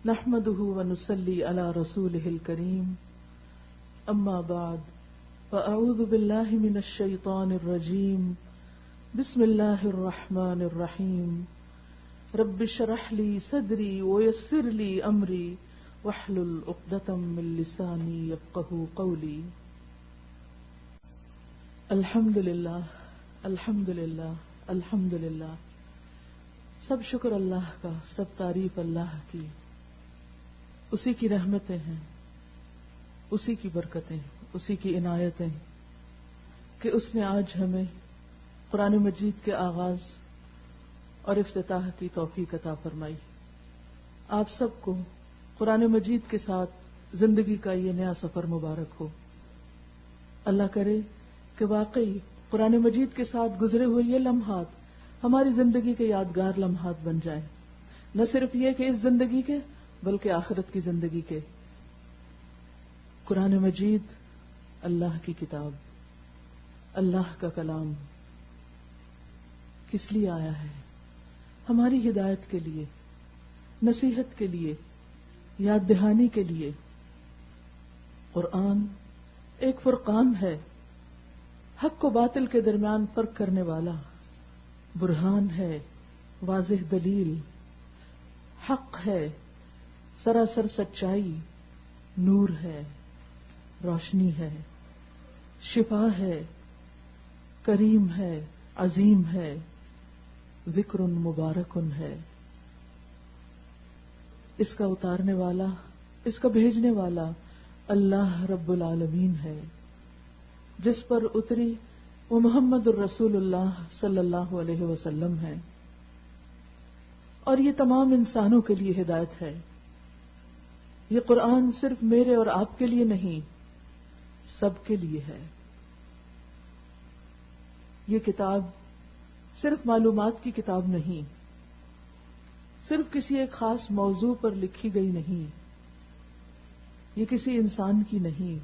نحمده ونصلي على رسوله الكريم اما بعد فاعوذ بالله من الشيطان الرجيم بسم الله الرحمن الرحيم رب اشرح لي صدري ويسر لي امري واحلل عقدة من لساني يفقهوا قولي. الحمدللہ الحمدللہ الحمدللہ. سب شکر اللہ کا، سب تعریف اللہ کی. اسی کی رحمتیں ہیں، اسی کی برکتیں، اسی کی عنایتیں کہ اس نے آج ہمیں قرآن مجید کے آغاز اور افتتاح کی توفیق عطا فرمائی. آپ سب کو قرآن مجید کے ساتھ زندگی کا یہ نیا سفر مبارک ہو. اللہ کرے کہ واقعی قرآن مجید کے ساتھ گزرے ہوئے یہ لمحات ہماری زندگی کے یادگار لمحات بن جائیں، نہ صرف یہ کہ اس زندگی کے بلکہ آخرت کی زندگی کے. قرآن مجید اللہ کی کتاب، اللہ کا کلام کس لیے آیا ہے؟ ہماری ہدایت کے لیے، نصیحت کے لیے، یاد دہانی کے لیے. قرآن ایک فرقان ہے، حق و باطل کے درمیان فرق کرنے والا. برہان ہے، واضح دلیل، حق ہے، سراسر سچائی، نور ہے، روشنی ہے، شفا ہے، کریم ہے، عظیم ہے، ذکر مبارکن ہے. اس کا اتارنے والا، اس کا بھیجنے والا اللہ رب العالمین ہے. جس پر اتری وہ محمد الرسول اللہ صلی اللہ علیہ وسلم ہے، اور یہ تمام انسانوں کے لیے ہدایت ہے. یہ قرآن صرف میرے اور آپ کے لیے نہیں، سب کے لیے ہے. یہ کتاب صرف معلومات کی کتاب نہیں، صرف کسی ایک خاص موضوع پر لکھی گئی نہیں. یہ کسی انسان کی نہیں،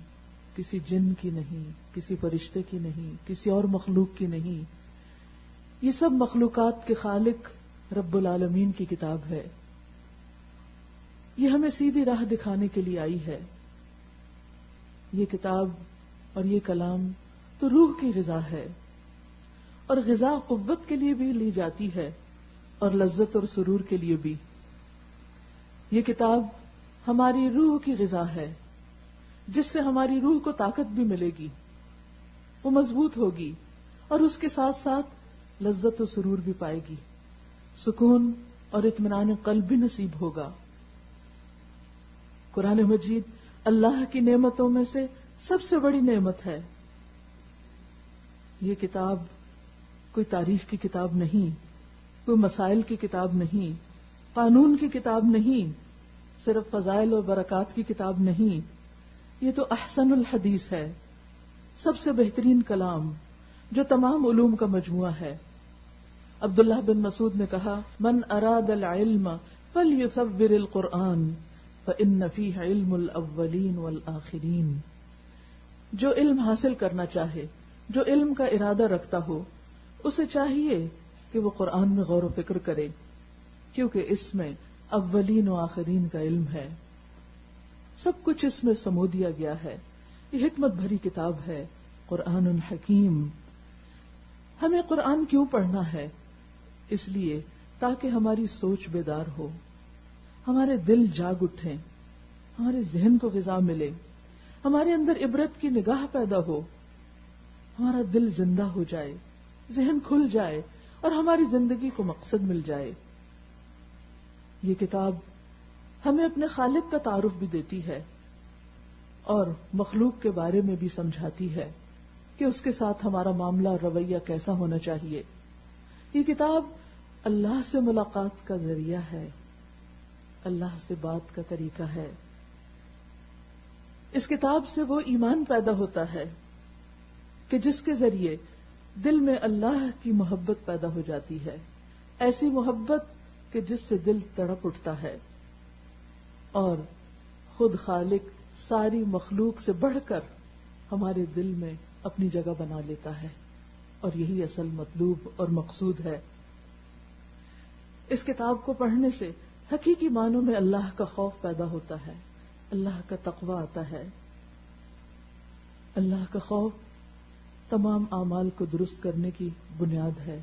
کسی جن کی نہیں، کسی فرشتے کی نہیں، کسی اور مخلوق کی نہیں. یہ سب مخلوقات کے خالق رب العالمین کی کتاب ہے. یہ ہمیں سیدھی راہ دکھانے کے لیے آئی ہے. یہ کتاب اور یہ کلام تو روح کی غذا ہے، اور غذا قوت کے لیے بھی لی جاتی ہے اور لذت اور سرور کے لیے بھی. یہ کتاب ہماری روح کی غذا ہے، جس سے ہماری روح کو طاقت بھی ملے گی، وہ مضبوط ہوگی، اور اس کے ساتھ ساتھ لذت و سرور بھی پائے گی، سکون اور اطمینان قلب بھی نصیب ہوگا. قرآن مجید اللہ کی نعمتوں میں سے سب سے بڑی نعمت ہے. یہ کتاب کوئی تاریخ کی کتاب نہیں، کوئی مسائل کی کتاب نہیں، قانون کی کتاب نہیں، صرف فضائل و برکات کی کتاب نہیں. یہ تو احسن الحدیث ہے، سب سے بہترین کلام جو تمام علوم کا مجموعہ ہے. عبداللہ بن مسعود نے کہا، من اراد العلم فلیثور القرآن فإن فیہ علم الاولین والآخرین. جو علم حاصل کرنا چاہے، جو علم کا ارادہ رکھتا ہو، اسے چاہیے کہ وہ قرآن میں غور و فکر کرے، کیونکہ اس میں اولین و آخرین کا علم ہے. سب کچھ اس میں سمو دیا گیا ہے. یہ حکمت بھری کتاب ہے، قرآن حکیم. ہمیں قرآن کیوں پڑھنا ہے؟ اس لیے تاکہ ہماری سوچ بیدار ہو، ہمارے دل جاگ اٹھیں، ہمارے ذہن کو غذا ملے، ہمارے اندر عبرت کی نگاہ پیدا ہو، ہمارا دل زندہ ہو جائے، ذہن کھل جائے، اور ہماری زندگی کو مقصد مل جائے. یہ کتاب ہمیں اپنے خالق کا تعارف بھی دیتی ہے، اور مخلوق کے بارے میں بھی سمجھاتی ہے کہ اس کے ساتھ ہمارا معاملہ اور رویہ کیسا ہونا چاہیے. یہ کتاب اللہ سے ملاقات کا ذریعہ ہے، اللہ سے بات کا طریقہ ہے. اس کتاب سے وہ ایمان پیدا ہوتا ہے کہ جس کے ذریعے دل میں اللہ کی محبت پیدا ہو جاتی ہے، ایسی محبت کہ جس سے دل تڑپ اٹھتا ہے، اور خود خالق ساری مخلوق سے بڑھ کر ہمارے دل میں اپنی جگہ بنا لیتا ہے. اور یہی اصل مطلوب اور مقصود ہے. اس کتاب کو پڑھنے سے حقیقی معنوں میں اللہ کا خوف پیدا ہوتا ہے، اللہ کا تقوی آتا ہے۔ اللہ کا خوف تمام اعمال کو درست کرنے کی بنیاد ہے۔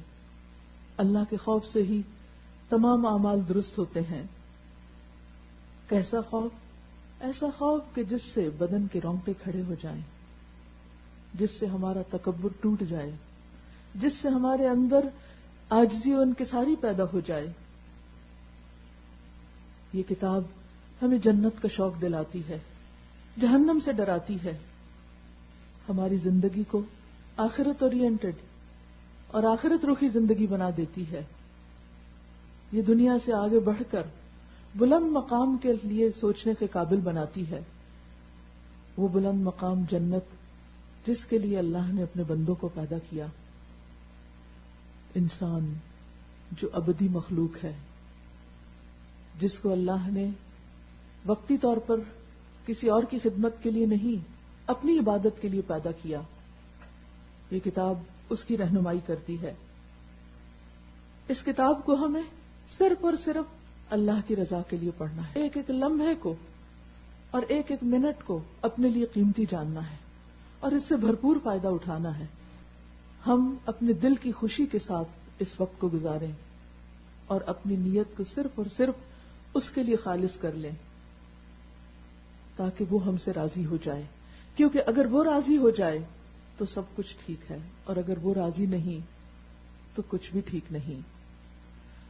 اللہ کے خوف سے ہی تمام اعمال درست ہوتے ہیں۔ کیسا خوف؟ ایسا خوف کہ جس سے بدن کے رونگٹے کھڑے ہو جائیں، جس سے ہمارا تکبر ٹوٹ جائے، جس سے ہمارے اندر عاجزی و انکساری پیدا ہو جائے۔ یہ کتاب ہمیں جنت کا شوق دلاتی ہے، جہنم سے ڈراتی ہے، ہماری زندگی کو آخرت اورینٹڈ اور آخرت رخی زندگی بنا دیتی ہے۔ یہ دنیا سے آگے بڑھ کر بلند مقام کے لیے سوچنے کے قابل بناتی ہے، وہ بلند مقام جنت جس کے لیے اللہ نے اپنے بندوں کو پیدا کیا۔ انسان جو ابدی مخلوق ہے، جس کو اللہ نے وقتی طور پر کسی اور کی خدمت کے لیے نہیں، اپنی عبادت کے لیے پیدا کیا، یہ کتاب اس کی رہنمائی کرتی ہے۔ اس کتاب کو ہمیں صرف اور صرف اللہ کی رضا کے لیے پڑھنا ہے، ایک ایک لمحے کو اور ایک ایک منٹ کو اپنے لیے قیمتی جاننا ہے اور اس سے بھرپور فائدہ اٹھانا ہے۔ ہم اپنے دل کی خوشی کے ساتھ اس وقت کو گزاریں اور اپنی نیت کو صرف اور صرف اس کے لیے خالص کر لیں تاکہ وہ ہم سے راضی ہو جائے، کیونکہ اگر وہ راضی ہو جائے تو سب کچھ ٹھیک ہے، اور اگر وہ راضی نہیں تو کچھ بھی ٹھیک نہیں۔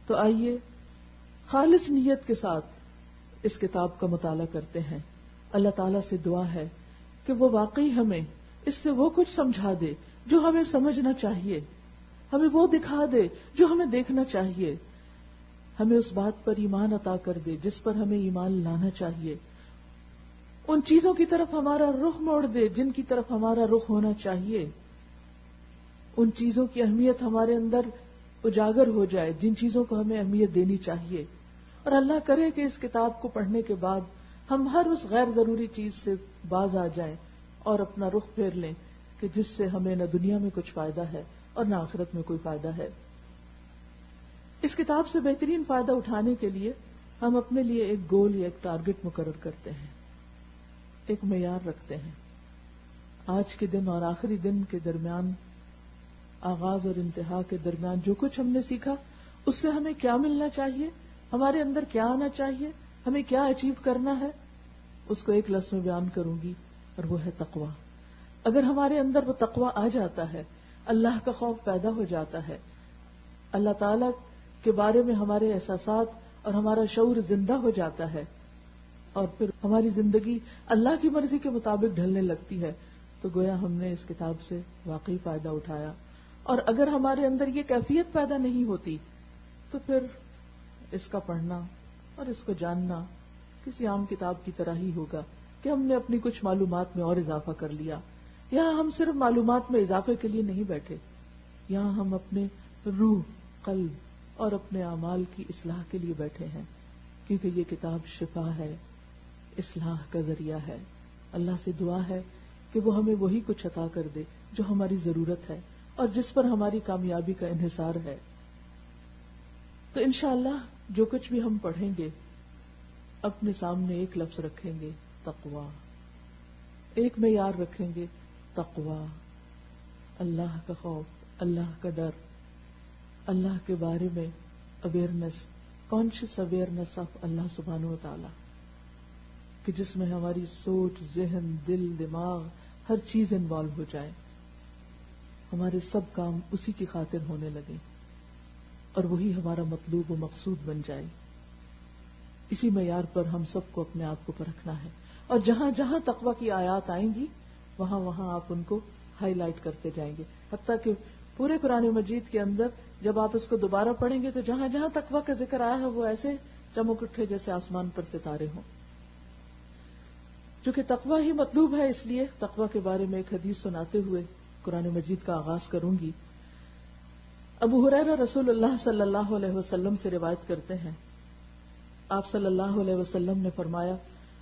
تو آئیے خالص نیت کے ساتھ اس کتاب کا مطالعہ کرتے ہیں۔ اللہ تعالیٰ سے دعا ہے کہ وہ واقعی ہمیں اس سے وہ کچھ سمجھا دے جو ہمیں سمجھنا چاہیے، ہمیں وہ دکھا دے جو ہمیں دیکھنا چاہیے، ہمیں اس بات پر ایمان عطا کر دے جس پر ہمیں ایمان لانا چاہیے، ان چیزوں کی طرف ہمارا رخ موڑ دے جن کی طرف ہمارا رخ ہونا چاہیے، ان چیزوں کی اہمیت ہمارے اندر اجاگر ہو جائے جن چیزوں کو ہمیں اہمیت دینی چاہیے، اور اللہ کرے کہ اس کتاب کو پڑھنے کے بعد ہم ہر اس غیر ضروری چیز سے باز آ جائیں اور اپنا رخ پھیر لیں کہ جس سے ہمیں نہ دنیا میں کچھ فائدہ ہے اور نہ آخرت میں کوئی فائدہ ہے۔ اس کتاب سے بہترین فائدہ اٹھانے کے لیے ہم اپنے لیے ایک گول یا ایک ٹارگٹ مقرر کرتے ہیں، ایک معیار رکھتے ہیں۔ آج کے دن اور آخری دن کے درمیان، آغاز اور انتہا کے درمیان جو کچھ ہم نے سیکھا اس سے ہمیں کیا ملنا چاہیے، ہمارے اندر کیا آنا چاہیے، ہمیں کیا اچیو کرنا ہے، اس کو ایک لفظ میں بیان کروں گی اور وہ ہے تقوی۔ اگر ہمارے اندر وہ تقوی آ جاتا ہے، اللہ کا خوف پیدا ہو جاتا ہے، اللہ تعالی کے بارے میں ہمارے احساسات اور ہمارا شعور زندہ ہو جاتا ہے، اور پھر ہماری زندگی اللہ کی مرضی کے مطابق ڈھلنے لگتی ہے، تو گویا ہم نے اس کتاب سے واقعی فائدہ اٹھایا۔ اور اگر ہمارے اندر یہ کیفیت پیدا نہیں ہوتی تو پھر اس کا پڑھنا اور اس کو جاننا کسی عام کتاب کی طرح ہی ہوگا کہ ہم نے اپنی کچھ معلومات میں اور اضافہ کر لیا۔ یہاں ہم صرف معلومات میں اضافے کے لیے نہیں بیٹھے، یہاں ہم اپنے روح، قلب اور اپنے اعمال کی اصلاح کے لیے بیٹھے ہیں، کیونکہ یہ کتاب شفا ہے، اصلاح کا ذریعہ ہے۔ اللہ سے دعا ہے کہ وہ ہمیں وہی کچھ عطا کر دے جو ہماری ضرورت ہے اور جس پر ہماری کامیابی کا انحصار ہے۔ تو انشاءاللہ جو کچھ بھی ہم پڑھیں گے اپنے سامنے ایک لفظ رکھیں گے، تقوی، ایک معیار رکھیں گے، تقوی، اللہ کا خوف، اللہ کا ڈر، اللہ کے بارے میں اویئرنس، کانشیس اویئرنس آف اللہ سبحانہ و تعالی، کہ جس میں ہماری سوچ، ذہن، دل، دماغ، ہر چیز انوالو ہو جائے، ہمارے سب کام اسی کی خاطر ہونے لگے اور وہی ہمارا مطلوب و مقصود بن جائے۔ اسی معیار پر ہم سب کو اپنے آپ کو پرکھنا ہے، اور جہاں جہاں تقوی کی آیات آئیں گی وہاں وہاں آپ ان کو ہائی لائٹ کرتے جائیں گے، حتیٰ کہ پورے قرآن مجید کے اندر جب آپ اس کو دوبارہ پڑھیں گے تو جہاں جہاں تقوی کا ذکر آیا ہے وہ ایسے چمک اٹھے جیسے آسمان پر ستارے ہوں۔ چونکہ تقوی ہی مطلوب ہے، اس لیے تقوی کے بارے میں ایک حدیث سناتے ہوئے قرآن مجید کا آغاز کروں گی۔ ابو ہریرہ رسول اللہ صلی اللہ علیہ وسلم سے روایت کرتے ہیں، آپ صلی اللہ علیہ وسلم نے فرمایا،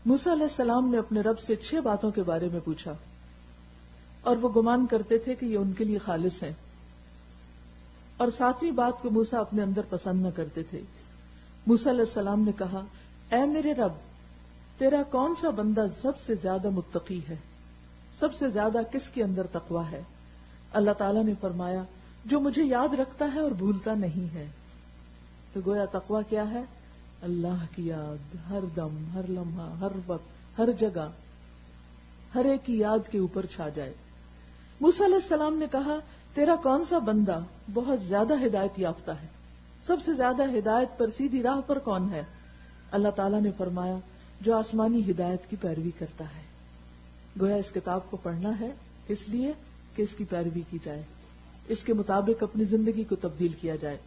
موسیٰ علیہ السلام نے اپنے رب سے 6 باتوں کے بارے میں پوچھا اور وہ گمان کرتے تھے کہ یہ ان کے لیے خالص ہیں، اور 7ویں بات کو موسیٰ اپنے اندر پسند نہ کرتے تھے۔ موسیٰ علیہ السلام نے کہا اے میرے رب، تیرا کون سا بندہ سب سے زیادہ متقی ہے، سب سے زیادہ کس کے اندر تقوی ہے؟ اللہ تعالیٰ نے فرمایا جو مجھے یاد رکھتا ہے اور بھولتا نہیں ہے۔ تو گویا تقوی کیا ہے؟ اللہ کی یاد، ہر دم، ہر لمحہ، ہر وقت، ہر جگہ، ہر ایک کی یاد کے اوپر چھا جائے۔ موسیٰ علیہ السلام نے کہا تیرا کون سا بندہ بہت زیادہ ہدایت یافتہ ہے، سب سے زیادہ ہدایت پر، سیدھی راہ پر کون ہے؟ اللہ تعالیٰ نے فرمایا جو آسمانی ہدایت کی پیروی کرتا ہے۔ گویا اس کتاب کو پڑھنا ہے اس لیے کہ اس کی پیروی کی جائے، اس کے مطابق اپنی زندگی کو تبدیل کیا جائے۔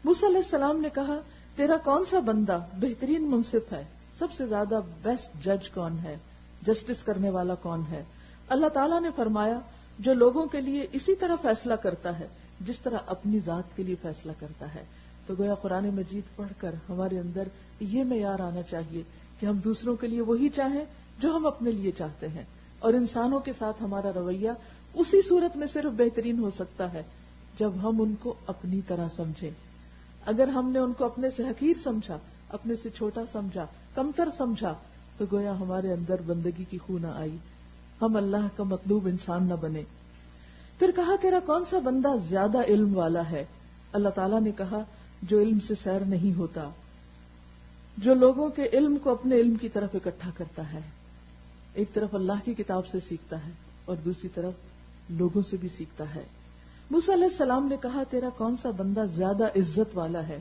موسیٰ علیہ السلام نے کہا تیرا کون سا بندہ بہترین منصف ہے، سب سے زیادہ بیسٹ جج کون ہے، جسٹس کرنے والا کون ہے؟ اللہ تعالیٰ نے فرمایا جو لوگوں کے لیے اسی طرح فیصلہ کرتا ہے جس طرح اپنی ذات کے لیے فیصلہ کرتا ہے۔ تو گویا قرآن مجید پڑھ کر ہمارے اندر یہ معیار آنا چاہیے کہ ہم دوسروں کے لیے وہی چاہیں جو ہم اپنے لیے چاہتے ہیں، اور انسانوں کے ساتھ ہمارا رویہ اسی صورت میں صرف بہترین ہو سکتا ہے جب ہم ان کو اپنی طرح سمجھیں۔ اگر ہم نے ان کو اپنے سے حقیر سمجھا، اپنے سے چھوٹا سمجھا، کمتر سمجھا، تو گویا ہمارے اندر بندگی کی خو نہ آئی، ہم اللہ کا مطلوب انسان نہ بنے۔ پھر کہا تیرا کون سا بندہ زیادہ علم والا ہے؟ اللہ تعالیٰ نے کہا جو علم سے سیر نہیں ہوتا، جو لوگوں کے علم کو اپنے علم کی طرف اکٹھا کرتا ہے، ایک طرف اللہ کی کتاب سے سیکھتا ہے اور دوسری طرف لوگوں سے بھی سیکھتا ہے۔ موسیٰ علیہ السلام نے کہا تیرا کون سا بندہ زیادہ عزت والا ہے؟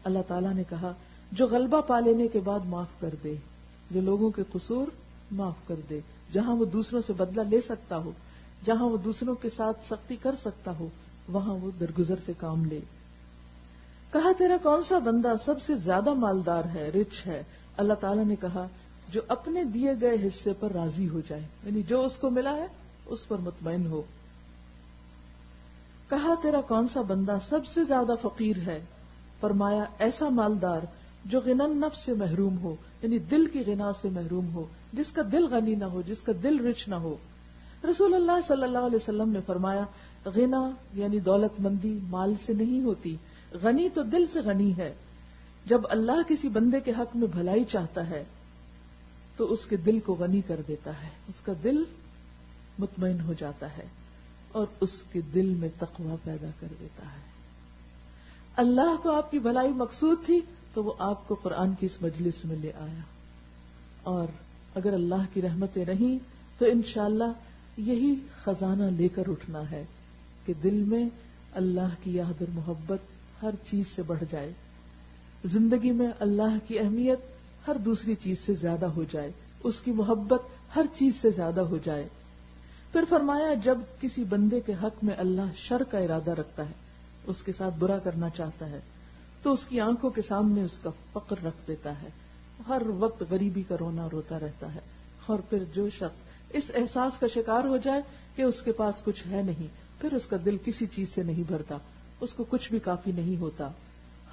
اللہ تعالیٰ نے کہا جو غلبہ پا لینے کے بعد معاف کر دے، جو لوگوں کے قصور معاف کر دے، جہاں وہ دوسروں سے بدلہ لے سکتا ہو، جہاں وہ دوسروں کے ساتھ سختی کر سکتا ہو، وہاں وہ درگزر سے کام لے۔ کہا تیرا کون سا بندہ سب سے زیادہ مالدار ہے، رچ ہے؟ اللہ تعالیٰ نے کہا جو اپنے دیے گئے حصے پر راضی ہو جائے، یعنی جو اس کو ملا ہے اس پر مطمئن ہو۔ کہا تیرا کون سا بندہ سب سے زیادہ فقیر ہے؟ فرمایا ایسا مالدار جو غنی نفس سے محروم ہو، یعنی دل کی غنا سے محروم ہو، جس کا دل غنی نہ ہو، جس کا دل رچ نہ ہو۔ رسول اللہ صلی اللہ علیہ وسلم نے فرمایا غنا یعنی دولت مندی مال سے نہیں ہوتی، غنی تو دل سے غنی ہے۔ جب اللہ کسی بندے کے حق میں بھلائی چاہتا ہے تو اس کے دل کو غنی کر دیتا ہے، اس کا دل مطمئن ہو جاتا ہے اور اس کے دل میں تقوی پیدا کر دیتا ہے۔ اللہ کو آپ کی بھلائی مقصود تھی تو وہ آپ کو قرآن کی اس مجلس میں لے آیا، اور اگر اللہ کی رحمتیں نہیں تو انشاءاللہ یہی خزانہ لے کر اٹھنا ہے کہ دل میں اللہ کی یاد اور محبت ہر چیز سے بڑھ جائے، زندگی میں اللہ کی اہمیت ہر دوسری چیز سے زیادہ ہو جائے، اس کی محبت ہر چیز سے زیادہ ہو جائے۔ پھر فرمایا جب کسی بندے کے حق میں اللہ شر کا ارادہ رکھتا ہے، اس کے ساتھ برا کرنا چاہتا ہے، تو اس کی آنکھوں کے سامنے اس کا فقر رکھ دیتا ہے، ہر وقت غریبی کا رونا روتا رہتا ہے۔ اور پھر جو شخص اس احساس کا شکار ہو جائے کہ اس کے پاس کچھ ہے نہیں، پھر اس کا دل کسی چیز سے نہیں بھرتا، اس کو کچھ بھی کافی نہیں ہوتا۔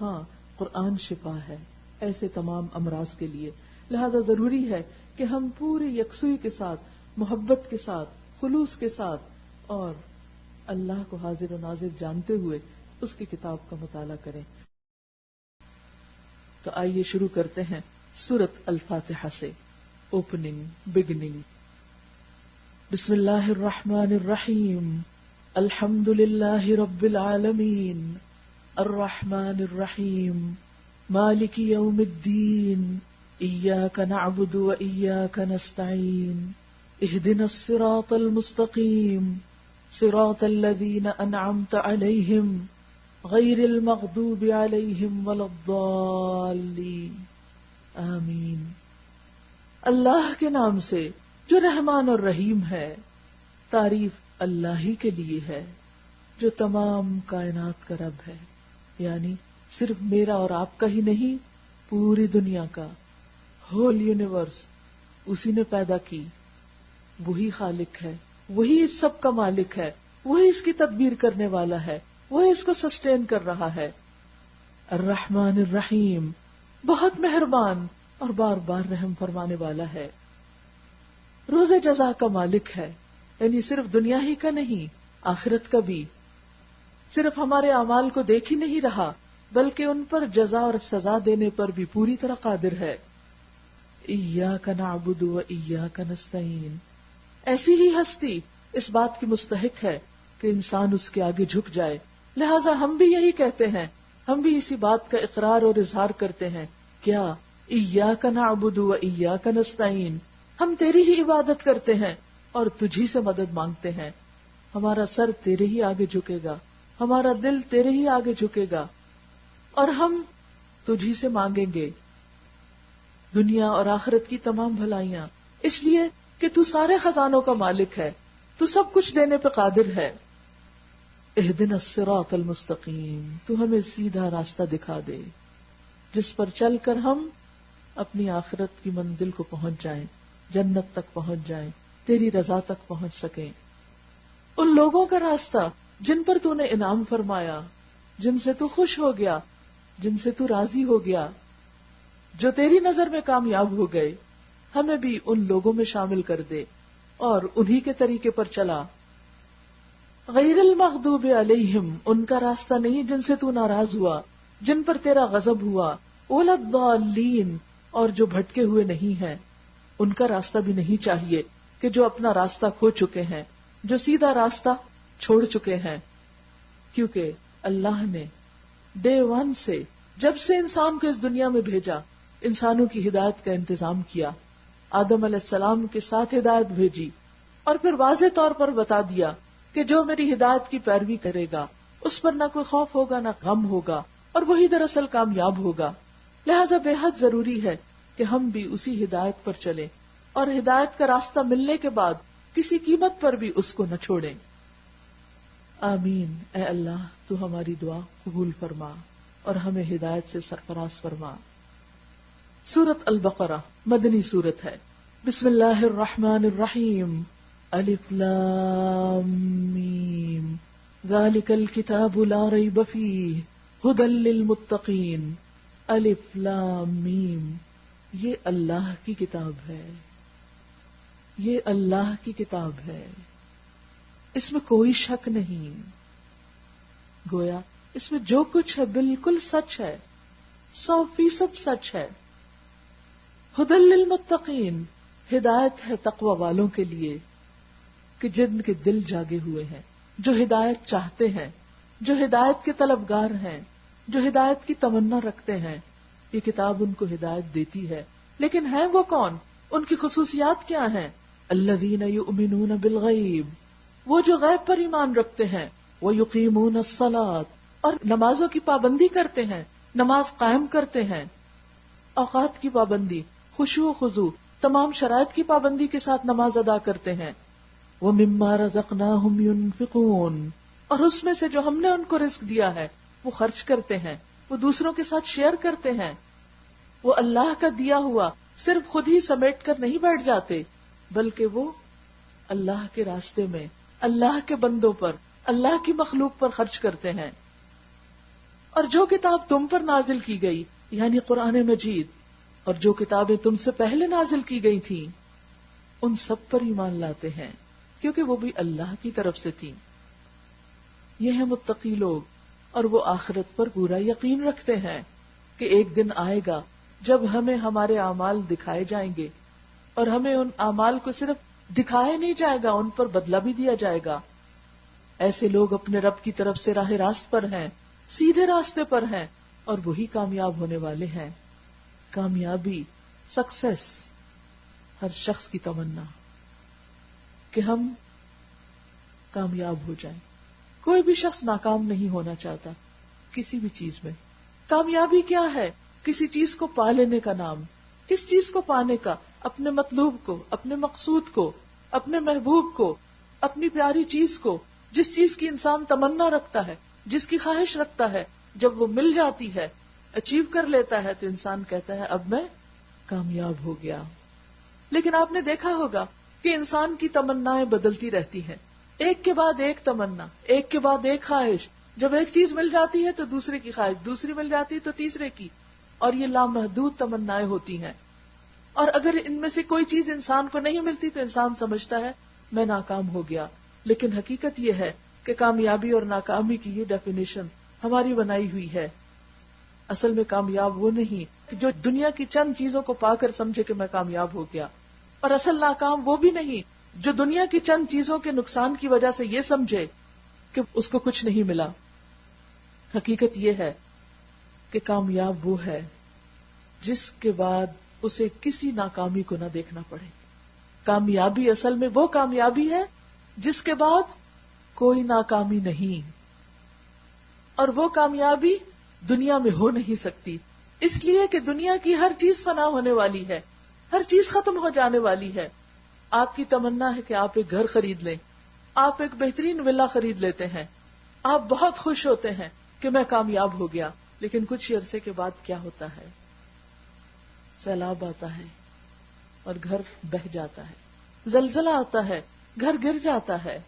ہاں، قرآن شفا ہے ایسے تمام امراض کے لیے، لہذا ضروری ہے کہ ہم پوری یکسوئی کے ساتھ، محبت کے ساتھ، خلوص کے ساتھ اور اللہ کو حاضر و ناظر جانتے ہوئے اس کی کتاب کا مطالعہ کریں۔ تو آئیے شروع کرتے ہیں سورۃ الفاتحہ سے، اوپننگ، بگننگ۔ بسم اللہ الرحمن الرحیم، الحمد للہ رب العالمین، الرحمن الرحیم، مالک یوم الدین، ایاک نعبد و ایاک نستعین، اہدنا الصراط المستقیم، صراط الذین انعمت علیہم غیر المغضوب علیہم ولا الضالین، آمین۔ اللہ کے نام سے جو رحمان اور رحیم ہے، تعریف اللہ ہی کے لیے ہے جو تمام کائنات کا رب ہے، یعنی صرف میرا اور آپ کا ہی نہیں، پوری دنیا کا، ہول یونیورس اسی نے پیدا کی، وہی خالق ہے، وہی اس سب کا مالک ہے، وہی اس کی تدبیر کرنے والا ہے، وہی اس کو سسٹین کر رہا ہے۔ الرحمن الرحیم، بہت مہربان اور بار بار رحم فرمانے والا ہے۔ روز جزا کا مالک ہے، یعنی صرف دنیا ہی کا نہیں، آخرت کا بھی۔ صرف ہمارے اعمال کو دیکھ ہی نہیں رہا بلکہ ان پر جزا اور سزا دینے پر بھی پوری طرح قادر ہے. ایاک نعبد و ایاک نستعین. ایسی ہی ہستی اس بات کی مستحق ہے کہ انسان اس کے آگے جھک جائے. لہٰذا ہم بھی یہی کہتے ہیں، ہم بھی اسی بات کا اقرار اور اظہار کرتے ہیں. کیا؟ ایاک نعبد و ایاک نستعین. ہم تیری ہی عبادت کرتے ہیں اور تجھی سے مدد مانگتے ہیں. ہمارا سر تیرے ہی آگے جھکے گا، ہمارا دل تیرے ہی آگے جھکے گا، اور ہم تجھی سے مانگیں گے دنیا اور آخرت کی تمام بھلائیاں، اس لیے کہ تو سارے خزانوں کا مالک ہے، تو سب کچھ دینے پہ قادر ہے. اہدنا الصراط المستقیم. تو ہمیں سیدھا راستہ دکھا دے جس پر چل کر ہم اپنی آخرت کی منزل کو پہنچ جائیں، جنت تک پہنچ جائیں، تیری رضا تک پہنچ سکیں. ان لوگوں کا راستہ جن پر تو نے انعام فرمایا، جن سے تو خوش ہو گیا، جن سے تو راضی ہو گیا، جو تیری نظر میں کامیاب ہو گئے. ہمیں بھی ان لوگوں میں شامل کر دے اور انہی کے طریقے پر چلا. غیر المغضوب علیہم. ان کا راستہ نہیں جن سے تو ناراض ہوا، جن پر تیرا غضب ہوا. ولا الضالین. اور جو بھٹکے ہوئے نہیں ہیں، ان کا راستہ بھی نہیں چاہیے کہ جو اپنا راستہ کھو چکے ہیں، جو سیدھا راستہ چھوڑ چکے ہیں. کیونکہ اللہ نے ڈے 1 سے، جب سے انسان کو اس دنیا میں بھیجا، انسانوں کی ہدایت کا انتظام کیا. آدم علیہ السلام کے ساتھ ہدایت بھیجی اور پھر واضح طور پر بتا دیا کہ جو میری ہدایت کی پیروی کرے گا اس پر نہ کوئی خوف ہوگا نہ غم ہوگا، اور وہی دراصل کامیاب ہوگا. لہذا بے حد ضروری ہے کہ ہم بھی اسی ہدایت پر چلیں اور ہدایت کا راستہ ملنے کے بعد کسی قیمت پر بھی اس کو نہ چھوڑیں. آمین. اے اللہ تو ہماری دعا قبول فرما اور ہمیں ہدایت سے سرفراز فرما. سورۃ البقرہ مدنی سورت ہے. بسم اللہ الرحمن الرحیم. الف لام میم. ذالک الکتاب لا ریب فیہ ھدی للمتقین. الف لام میم. یہ اللہ کی کتاب ہے، یہ اللہ کی کتاب ہے، اس میں کوئی شک نہیں. گویا اس میں جو کچھ ہے بالکل سچ ہے، 100% سچ ہے. ھدی للمتقین. ہدایت ہے تقوی والوں کے لیے کہ جن کے دل جاگے ہوئے ہیں، جو ہدایت چاہتے ہیں، جو ہدایت کے طلبگار ہیں، جو ہدایت کی تمنا رکھتے ہیں. یہ کتاب ان کو ہدایت دیتی ہے. لیکن ہیں وہ کون؟ ان کی خصوصیات کیا ہیں؟ الذین یؤمنون بالغیب. وہ جو غیب پر ایمان رکھتے ہیں. ویقیمون الصلاۃ. اور نمازوں کی پابندی کرتے ہیں، نماز قائم کرتے ہیں. اوقات کی پابندی، خشوع و خضوع، تمام شرائط کی پابندی کے ساتھ نماز ادا کرتے ہیں. ومما رزقناہم ینفقون. اور اس میں سے جو ہم نے ان کو رزق دیا ہے وہ خرچ کرتے ہیں، وہ دوسروں کے ساتھ شیئر کرتے ہیں. وہ اللہ کا دیا ہوا صرف خود ہی سمیٹ کر نہیں بیٹھ جاتے، بلکہ وہ اللہ کے راستے میں، اللہ کے بندوں پر، اللہ کی مخلوق پر خرچ کرتے ہیں. اور جو کتاب تم پر نازل کی گئی یعنی قرآن مجید، اور جو کتابیں تم سے پہلے نازل کی گئی تھیں، ان سب پر ایمان لاتے ہیں کیونکہ وہ بھی اللہ کی طرف سے تھیں. یہ ہیں متقی لوگ، اور وہ آخرت پر پورا یقین رکھتے ہیں کہ ایک دن آئے گا جب ہمیں ہمارے اعمال دکھائے جائیں گے، اور ہمیں ان اعمال کو صرف دکھائے نہیں جائے گا، ان پر بدلہ بھی دیا جائے گا. ایسے لوگ اپنے رب کی طرف سے راہ راست پر ہیں، سیدھے راستے پر ہیں، اور وہی کامیاب ہونے والے ہیں. کامیابی، سکسیس، ہر شخص کی تمنا کہ ہم کامیاب ہو جائیں. کوئی بھی شخص ناکام نہیں ہونا چاہتا کسی بھی چیز میں. کامیابی کیا ہے؟ کسی چیز کو پا لینے کا نام. کس چیز کو پانے کا؟ اپنے مطلوب کو، اپنے مقصود کو، اپنے محبوب کو، اپنی پیاری چیز کو، جس چیز کی انسان تمنا رکھتا ہے، جس کی خواہش رکھتا ہے. جب وہ مل جاتی ہے، اچیو کر لیتا ہے، تو انسان کہتا ہے اب میں کامیاب ہو گیا. لیکن آپ نے دیکھا ہوگا کہ انسان کی تمنائیں بدلتی رہتی ہیں، ایک کے بعد ایک تمنا، ایک کے بعد ایک خواہش. جب ایک چیز مل جاتی ہے تو دوسرے کی خواہش، دوسری مل جاتی ہے تو تیسرے کی، اور یہ لامحدود تمنائیں ہوتی ہیں. اور اگر ان میں سے کوئی چیز انسان کو نہیں ملتی تو انسان سمجھتا ہے میں ناکام ہو گیا. لیکن حقیقت یہ ہے کہ کامیابی اور ناکامی کی یہ ڈیفینیشن ہماری بنائی ہوئی ہے. اصل میں کامیاب وہ نہیں کہ جو دنیا کی چند چیزوں کو پا کر سمجھے کہ میں کامیاب ہو گیا، اور اصل ناکام وہ بھی نہیں جو دنیا کی چند چیزوں کے نقصان کی وجہ سے یہ سمجھے کہ اس کو کچھ نہیں ملا۔ حقیقت یہ ہے کہ کامیاب وہ ہے جس کے بعد اسے کسی ناکامی کو نہ دیکھنا پڑے۔ کامیابی اصل میں وہ کامیابی ہے جس کے بعد کوئی ناکامی نہیں، اور وہ کامیابی دنیا میں ہو نہیں سکتی، اس لیے کہ دنیا کی ہر چیز فنا ہونے والی ہے، ہر چیز ختم ہو جانے والی ہے۔ آپ کی تمنا ہے کہ آپ ایک گھر خرید لیں، آپ ایک بہترین ولا خرید لیتے ہیں، آپ بہت خوش ہوتے ہیں کہ میں کامیاب ہو گیا، لیکن کچھ عرصے کے بعد کیا ہوتا ہے؟ سیلاب آتا ہے اور گھر بہہ جاتا ہے، زلزلہ آتا ہے، گھر گر جاتا ہے،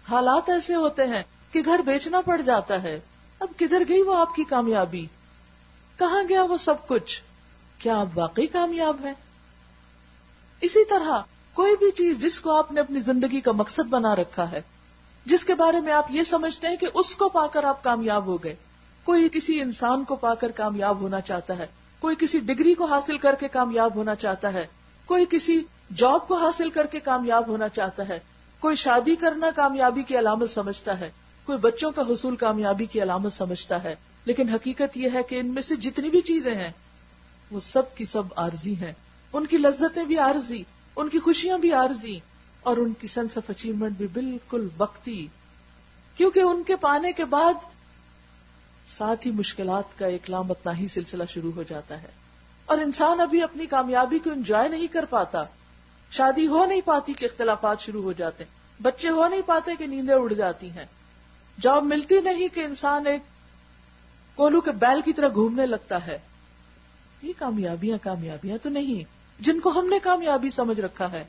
حالات ایسے ہوتے ہیں کہ گھر بیچنا پڑ جاتا ہے۔ اب کدھر گئی وہ آپ کی کامیابی؟ کہاں گیا وہ سب کچھ؟ کیا آپ واقعی کامیاب ہیں؟ اسی طرح کوئی بھی چیز جس کو آپ نے اپنی زندگی کا مقصد بنا رکھا ہے، جس کے بارے میں آپ یہ سمجھتے ہیں کہ اس کو پا کر آپ کامیاب ہو گئے، کوئی کسی انسان کو پا کر کامیاب ہونا چاہتا ہے، کوئی کسی ڈگری کو حاصل کر کے کامیاب ہونا چاہتا ہے، کوئی کسی جاب کو حاصل کر کے کامیاب ہونا چاہتا ہے، کوئی شادی کرنا کامیابی کی علامت سمجھتا ہے، کوئی بچوں کا حصول کامیابی کی علامت سمجھتا ہے، لیکن حقیقت یہ ہے کہ ان میں سے جتنی بھی چیزیں ہیں وہ سب کی سب عارضی ہیں، ان کی لذتیں بھی عارضی، ان کی خوشیاں بھی عارضی، اور ان کی سینس آف اچیومنٹ بھی بالکل وقتی، کیونکہ ان کے پانے کے بعد ساتھ ہی مشکلات کا ایک لامتناہی سلسلہ شروع ہو جاتا ہے، اور انسان ابھی اپنی کامیابی کو انجوائے نہیں کر پاتا، شادی ہو نہیں پاتی کہ اختلافات شروع ہو جاتے ہیں، بچے ہو نہیں پاتے کہ نیندیں اڑ جاتی ہیں، جاب ملتی نہیں کہ انسان ایک کولو کے بیل کی طرح گھومنے لگتا ہے۔ یہ کامیابیاں تو نہیں جن کو ہم نے کامیابی سمجھ رکھا ہے۔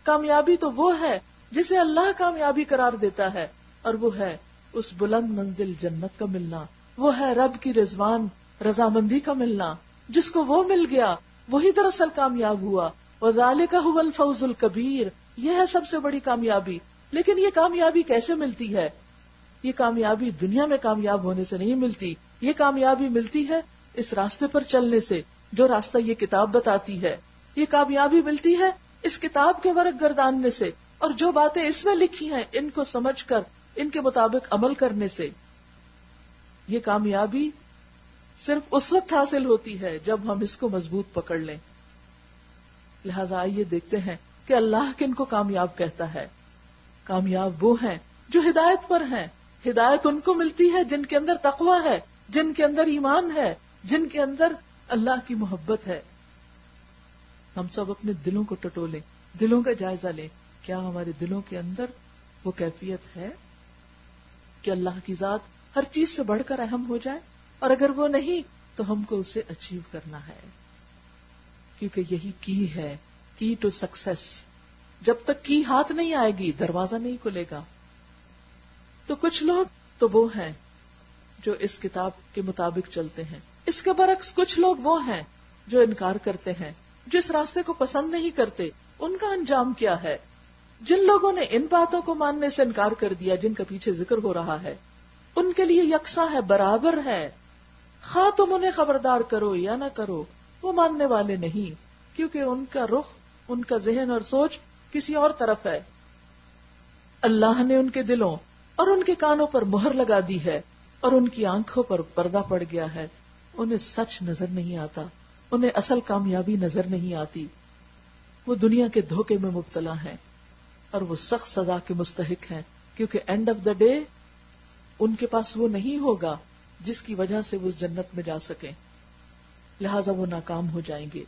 کامیابی تو وہ ہے جسے اللہ کامیابی قرار دیتا ہے، اور وہ ہے اس بلند منزل جنت کا ملنا، وہ ہے رب کی رضوان رضامندی کا ملنا، جس کو وہ مل گیا وہی دراصل کامیاب ہوا۔ وَذَلِكَ هُوَ الْفَوْزُ الْكَبِيرُ، یہ ہے سب سے بڑی کامیابی۔ لیکن یہ کامیابی کیسے ملتی ہے؟ یہ کامیابی دنیا میں کامیاب ہونے سے نہیں ملتی، یہ کامیابی ملتی ہے اس راستے پر چلنے سے جو راستہ یہ کتاب بتاتی ہے، یہ کامیابی ملتی ہے اس کتاب کے ورق گرداننے سے، اور جو باتیں اس میں لکھی ہیں ان کو سمجھ کر ان کے مطابق عمل کرنے سے۔ یہ کامیابی صرف اس وقت حاصل ہوتی ہے جب ہم اس کو مضبوط پکڑ لیں۔ لہذا آئیے دیکھتے ہیں کہ اللہ کن کو کامیاب کہتا ہے۔ کامیاب وہ ہیں جو ہدایت پر ہیں۔ ہدایت ان کو ملتی ہے جن کے اندر تقویٰ ہے، جن کے اندر ایمان ہے، جن کے اندر اللہ کی محبت ہے۔ ہم سب اپنے دلوں کو ٹٹولیں، دلوں کا جائزہ لیں، کیا ہمارے دلوں کے اندر وہ کیفیت ہے کہ اللہ کی ذات ہر چیز سے بڑھ کر اہم ہو جائے؟ اور اگر وہ نہیں تو ہم کو اسے اچیو کرنا ہے، کیونکہ یہی کی ہے، کی ٹو سکسیس۔ جب تک کی ہاتھ نہیں آئے گی دروازہ نہیں کھلے گا۔ تو کچھ لوگ تو وہ ہیں جو اس کتاب کے مطابق چلتے ہیں، اس کے برعکس کچھ لوگ وہ ہیں جو انکار کرتے ہیں، جو اس راستے کو پسند نہیں کرتے۔ ان کا انجام کیا ہے؟ جن لوگوں نے ان باتوں کو ماننے سے انکار کر دیا جن کا پیچھے ذکر ہو رہا ہے، ان کے لیے یکساں ہے، برابر ہے، خواہ تم انہیں خبردار کرو یا نہ کرو، وہ ماننے والے نہیں، کیونکہ ان کا رخ، ان کا ذہن اور سوچ کسی اور طرف ہے۔ اللہ نے ان کے دلوں اور ان کے کانوں پر مہر لگا دی ہے، اور ان کی آنکھوں پر پردہ پڑ گیا ہے، انہیں سچ نظر نہیں آتا، انہیں اصل کامیابی نظر نہیں آتی، وہ دنیا کے دھوکے میں مبتلا ہیں، اور وہ سخت سزا کے مستحق ہیں، کیونکہ اینڈ آف دا ڈے ان کے پاس وہ نہیں ہوگا جس کی وجہ سے وہ جنت میں جا سکیں، لہذا وہ ناکام ہو جائیں گے۔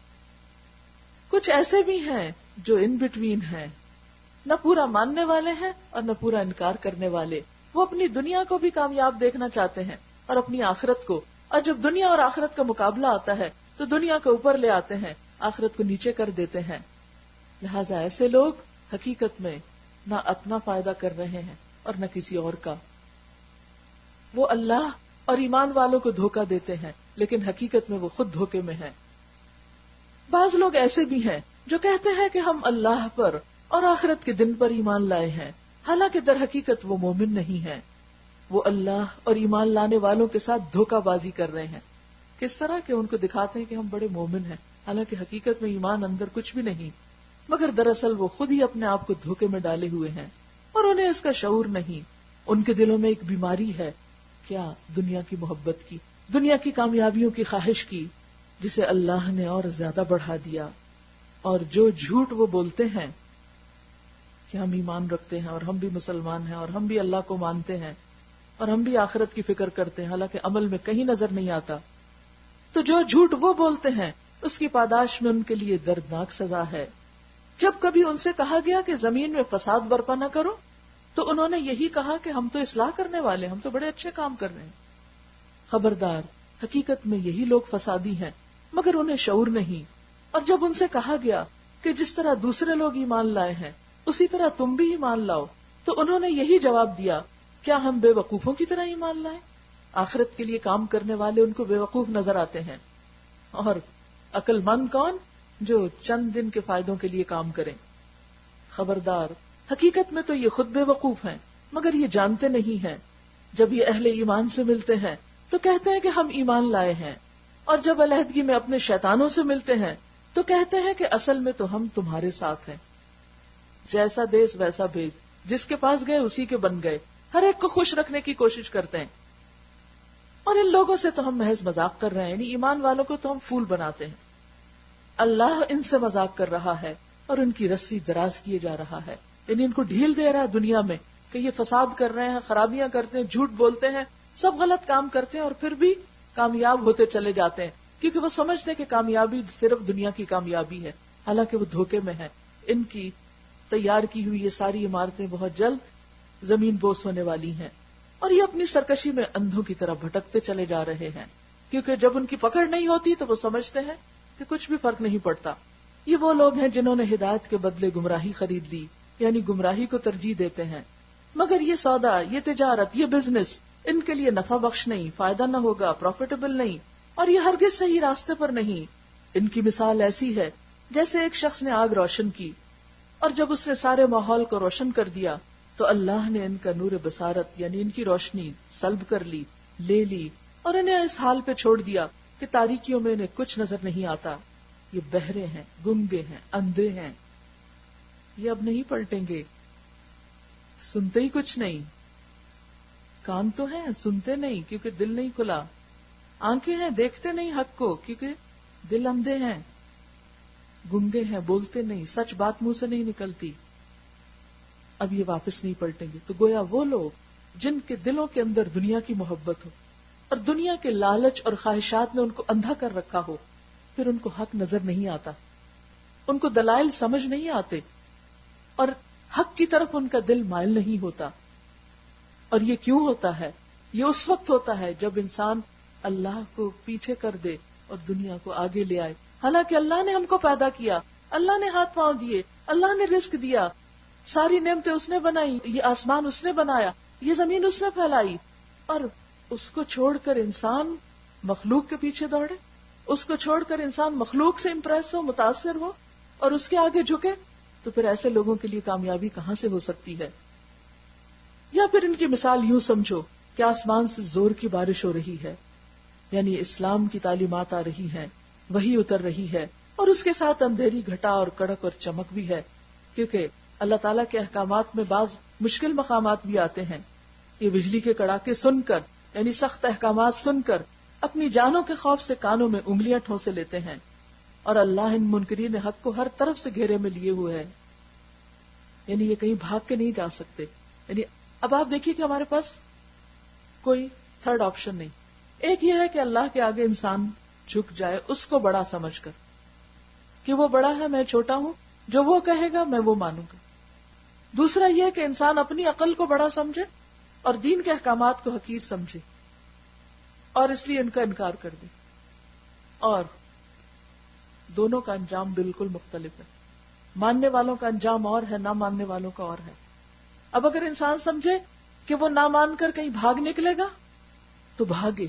کچھ ایسے بھی ہیں جو ان بٹوین ہیں، نہ پورا ماننے والے ہیں اور نہ پورا انکار کرنے والے۔ وہ اپنی دنیا کو بھی کامیاب دیکھنا چاہتے ہیں اور اپنی آخرت کو، اور جب دنیا اور آخرت کا مقابلہ آتا ہے تو دنیا کو اوپر لے آتے ہیں، آخرت کو نیچے کر دیتے ہیں۔ لہذا ایسے لوگ حقیقت میں نہ اپنا فائدہ کر رہے ہیں اور نہ کسی اور کا۔ وہ اللہ اور ایمان والوں کو دھوکہ دیتے ہیں، لیکن حقیقت میں وہ خود دھوکے میں ہیں۔ بعض لوگ ایسے بھی ہیں جو کہتے ہیں کہ ہم اللہ پر اور آخرت کے دن پر ایمان لائے ہیں، حالانکہ در حقیقت وہ مومن نہیں ہیں۔ وہ اللہ اور ایمان لانے والوں کے ساتھ دھوکہ بازی کر رہے ہیں. کس طرح کہ ان کو دکھاتے ہیں کہ ہم بڑے مومن ہیں، حالانکہ حقیقت میں ایمان اندر کچھ بھی نہیں، مگر دراصل وہ خود ہی اپنے آپ کو دھوکے میں ڈالے ہوئے ہیں اور انہیں اس کا شعور نہیں. ان کے دلوں میں ایک بیماری ہے، کیا؟ دنیا کی محبت کی، دنیا کی کامیابیوں کی خواہش کی، جسے اللہ نے اور زیادہ بڑھا دیا. اور جو جھوٹ وہ بولتے ہیں کہ ہم ایمان رکھتے ہیں اور ہم بھی مسلمان ہیں اور ہم بھی اللہ کو مانتے ہیں اور ہم بھی آخرت کی فکر کرتے ہیں، حالانکہ عمل میں کہیں نظر نہیں آتا، تو جو جھوٹ وہ بولتے ہیں اس کی پاداش میں ان کے لیے دردناک سزا ہے. جب کبھی ان سے کہا گیا کہ زمین میں فساد برپا نہ کرو تو انہوں نے یہی کہا کہ ہم تو اصلاح کرنے والے، ہم تو بڑے اچھے کام کر رہے ہیں. خبردار، حقیقت میں یہی لوگ فسادی ہیں مگر انہیں شعور نہیں. اور جب ان سے کہا گیا کہ جس طرح دوسرے لوگ ایمان لائے ہیں اسی طرح تم بھی ایمان لاؤ تو انہوں نے یہی جواب دیا، کیا ہم بے وقوفوں کی طرح ایمان لائیں؟ آخرت کے لیے کام کرنے والے ان کو بے وقوف نظر آتے ہیں، اور عقل مند کون؟ جو چند دن کے فائدوں کے لیے کام کریں. خبردار، حقیقت میں تو یہ خود بے وقوف ہیں مگر یہ جانتے نہیں ہیں. جب یہ اہل ایمان سے ملتے ہیں تو کہتے ہیں کہ ہم ایمان لائے ہیں، اور جب علیحدگی میں اپنے شیطانوں سے ملتے ہیں تو کہتے ہیں کہ اصل میں تو ہم تمہارے ساتھ ہیں. جیسا دیس ویسا بھیج، جس کے پاس گئے اسی کے بن گئے، ہر ایک کو خوش رکھنے کی کوشش کرتے ہیں. اور ان لوگوں سے تو ہم محض مذاق کر رہے ہیں، یعنی ایمان والوں کو تو ہم پھول بناتے ہیں. اللہ ان سے مذاق کر رہا ہے اور ان کی رسی دراز کیے جا رہا ہے، یعنی ان کو ڈھیل دے رہا ہے دنیا میں کہ یہ فساد کر رہے ہیں، خرابیاں کرتے ہیں، جھوٹ بولتے ہیں، سب غلط کام کرتے ہیں اور پھر بھی کامیاب ہوتے چلے جاتے ہیں، کیونکہ وہ سمجھتے ہیں کہ کامیابی صرف دنیا کی کامیابی ہے، حالانکہ وہ دھوکے میں ہے. ان کی تیار کی ہوئی یہ ساری عمارتیں بہت جلد زمین بوس ہونے والی ہیں، اور یہ اپنی سرکشی میں اندھوں کی طرح بھٹکتے چلے جا رہے ہیں، کیونکہ جب ان کی پکڑ نہیں ہوتی تو وہ سمجھتے ہیں کہ کچھ بھی فرق نہیں پڑتا. یہ وہ لوگ ہیں جنہوں نے ہدایت کے بدلے گمراہی خرید لی، یعنی گمراہی کو ترجیح دیتے ہیں. مگر یہ سودا، یہ تجارت، یہ بزنس ان کے لیے نفع بخش نہیں، فائدہ نہ ہوگا، پروفیٹیبل نہیں، اور یہ ہرگز صحیح راستے پر نہیں. ان کی مثال ایسی ہے جیسے ایک شخص نے آگ روشن کی اور جب اس نے سارے ماحول کو روشن کر دیا تو اللہ نے ان کا نور بصارت یعنی ان کی روشنی سلب کر لی، لے لی، اور انہیں اس حال پہ چھوڑ دیا کہ تاریکیوں میں انہیں کچھ نظر نہیں آتا. یہ بہرے ہیں، گنگے ہیں، اندھے ہیں، یہ اب نہیں پلٹیں گے، سنتے ہی کچھ نہیں. کان تو ہیں، سنتے نہیں کیونکہ دل نہیں کھلا، آنکھیں ہیں، دیکھتے نہیں حق کو کیونکہ دل اندھے ہیں، گنگے ہیں، بولتے نہیں، سچ بات منہ سے نہیں نکلتی. اب یہ واپس نہیں پلٹیں گے. تو گویا وہ لوگ جن کے دلوں کے اندر دنیا کی محبت ہو اور دنیا کے لالچ اور خواہشات نے ان کو اندھا کر رکھا ہو، پھر ان کو حق نظر نہیں آتا، ان کو دلائل سمجھ نہیں آتے، اور حق کی طرف ان کا دل مائل نہیں ہوتا. اور یہ کیوں ہوتا ہے؟ یہ اس وقت ہوتا ہے جب انسان اللہ کو پیچھے کر دے اور دنیا کو آگے لے آئے. حالانکہ اللہ نے ہم کو پیدا کیا، اللہ نے ہاتھ پاؤں دیے، اللہ نے رزق دیا، ساری نعمتیں اس نے بنائی، یہ آسمان اس نے بنایا، یہ زمین اس نے پھیلائی، اور اس کو چھوڑ کر انسان مخلوق کے پیچھے دوڑے، اس کو چھوڑ کر انسان مخلوق سے امپریس ہو، متاثر ہو اور اس کے آگے جھکے، تو پھر ایسے لوگوں کے لیے کامیابی کہاں سے ہو سکتی ہے؟ یا پھر ان کی مثال یوں سمجھو کہ آسمان سے زور کی بارش ہو رہی ہے، یعنی اسلام کی تعلیمات آ رہی ہیں، وحی اتر رہی ہے، اور اس کے ساتھ اندھیری گھٹا اور کڑک اور چمک بھی ہے، کیونکہ اللہ تعالیٰ کے احکامات میں بعض مشکل مقامات بھی آتے ہیں. یہ بجلی کے کڑاکے سن کر، یعنی سخت احکامات سن کر اپنی جانوں کے خوف سے کانوں میں انگلیاں ٹھونسے لیتے ہیں، اور اللہ ان منکرین حق کو ہر طرف سے گھیرے میں لیے ہوئے ہے، یعنی یہ کہیں بھاگ کے نہیں جا سکتے. یعنی اب آپ دیکھیے کہ ہمارے پاس کوئی تھرڈ آپشن نہیں. ایک یہ ہے کہ اللہ کے آگے انسان جھک جائے اس کو بڑا سمجھ کر کہ وہ بڑا ہے، میں چھوٹا ہوں، جو وہ کہے گا میں وہ مانوں گا. دوسرا یہ کہ انسان اپنی عقل کو بڑا سمجھے اور دین کے احکامات کو حقیر سمجھے اور اس لیے ان کا انکار کر دے. اور دونوں کا انجام بالکل مختلف ہے. ماننے والوں کا انجام اور ہے، نہ ماننے والوں کا اور ہے. اب اگر انسان سمجھے کہ وہ نہ مان کر کہیں بھاگ نکلے گا تو بھاگے،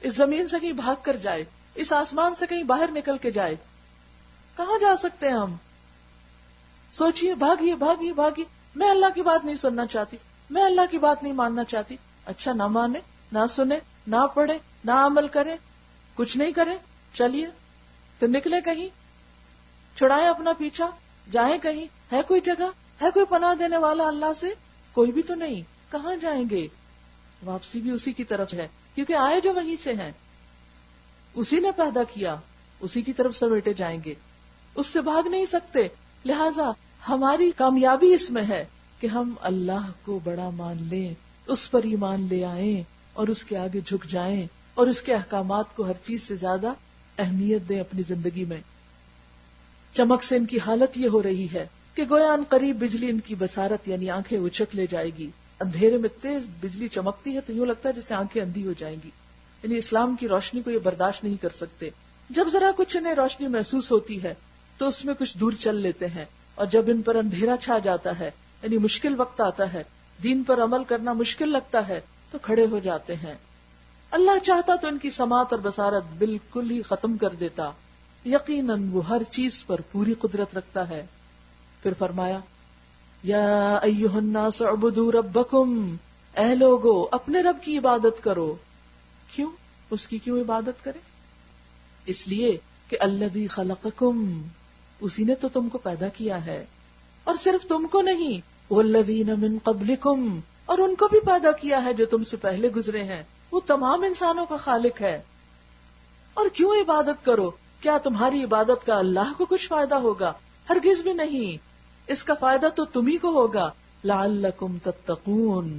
اس زمین سے کہیں بھاگ کر جائے، اس آسمان سے کہیں باہر نکل کے جائے. کہاں جا سکتے ہیں ہم؟ سوچئے، بھاگیے بھاگیے بھاگیے. میں اللہ کی بات نہیں سننا چاہتی، میں اللہ کی بات نہیں ماننا چاہتی. اچھا، نہ مانے، نہ سنے، نہ پڑھے، نہ عمل کرے، کچھ نہیں کرے، چلیے تو نکلے کہیں، چھڑائیں اپنا پیچھا، جائیں کہیں. ہے کوئی جگہ، ہے کوئی پناہ دینے والا اللہ سے؟ کوئی بھی تو نہیں. کہاں جائیں گے؟ واپسی بھی اسی کی طرف ہے، کیونکہ آئے جو وہیں سے ہیں، اسی نے پیدا کیا، اسی کی طرف سمیٹے جائیں گے، اس سے بھاگ نہیں سکتے. لہذا ہماری کامیابی اس میں ہے کہ ہم اللہ کو بڑا مان لیں، اس پر ایمان لے آئیں اور اس کے آگے جھک جائیں اور اس کے احکامات کو ہر چیز سے زیادہ اہمیت دیں اپنی زندگی میں. چمک سے ان کی حالت یہ ہو رہی ہے کہ گویا ان قریب بجلی ان کی بصارت یعنی آنکھیں اچک لے جائے گی. اندھیرے میں تیز بجلی چمکتی ہے تو یوں لگتا ہے جیسے آنکھیں اندھی ہو جائیں گی. یعنی اسلام کی روشنی کو یہ برداشت نہیں کر سکتے. جب ذرا کچھ انہیں روشنی محسوس ہوتی ہے تو اس میں کچھ دور چل لیتے ہیں، اور جب ان پر اندھیرا چھا جاتا ہے یعنی مشکل وقت آتا ہے، دین پر عمل کرنا مشکل لگتا ہے، تو کھڑے ہو جاتے ہیں. اللہ چاہتا تو ان کی سماعت اور بصارت بالکل ہی ختم کر دیتا. یقیناً وہ ہر چیز پر پوری قدرت رکھتا ہے. پھر فرمایا یا ایھا الناس اعبدوا ربکم، اے لوگو اپنے رب کی عبادت کرو. کیوں؟ اس کی کیوں عبادت کرے؟ اس لیے کہ الذی خلقکم، اسی نے تو تم کو پیدا کیا ہے، اور صرف تم کو نہیں، والذین من قبلکم، اور ان کو بھی پیدا کیا ہے جو تم سے پہلے گزرے ہیں. وہ تمام انسانوں کا خالق ہے. اور کیوں عبادت کرو؟ کیا تمہاری عبادت کا اللہ کو کچھ فائدہ ہوگا؟ ہرگز بھی نہیں. اس کا فائدہ تو تمہیں کو ہوگا. لعلکم تتقون،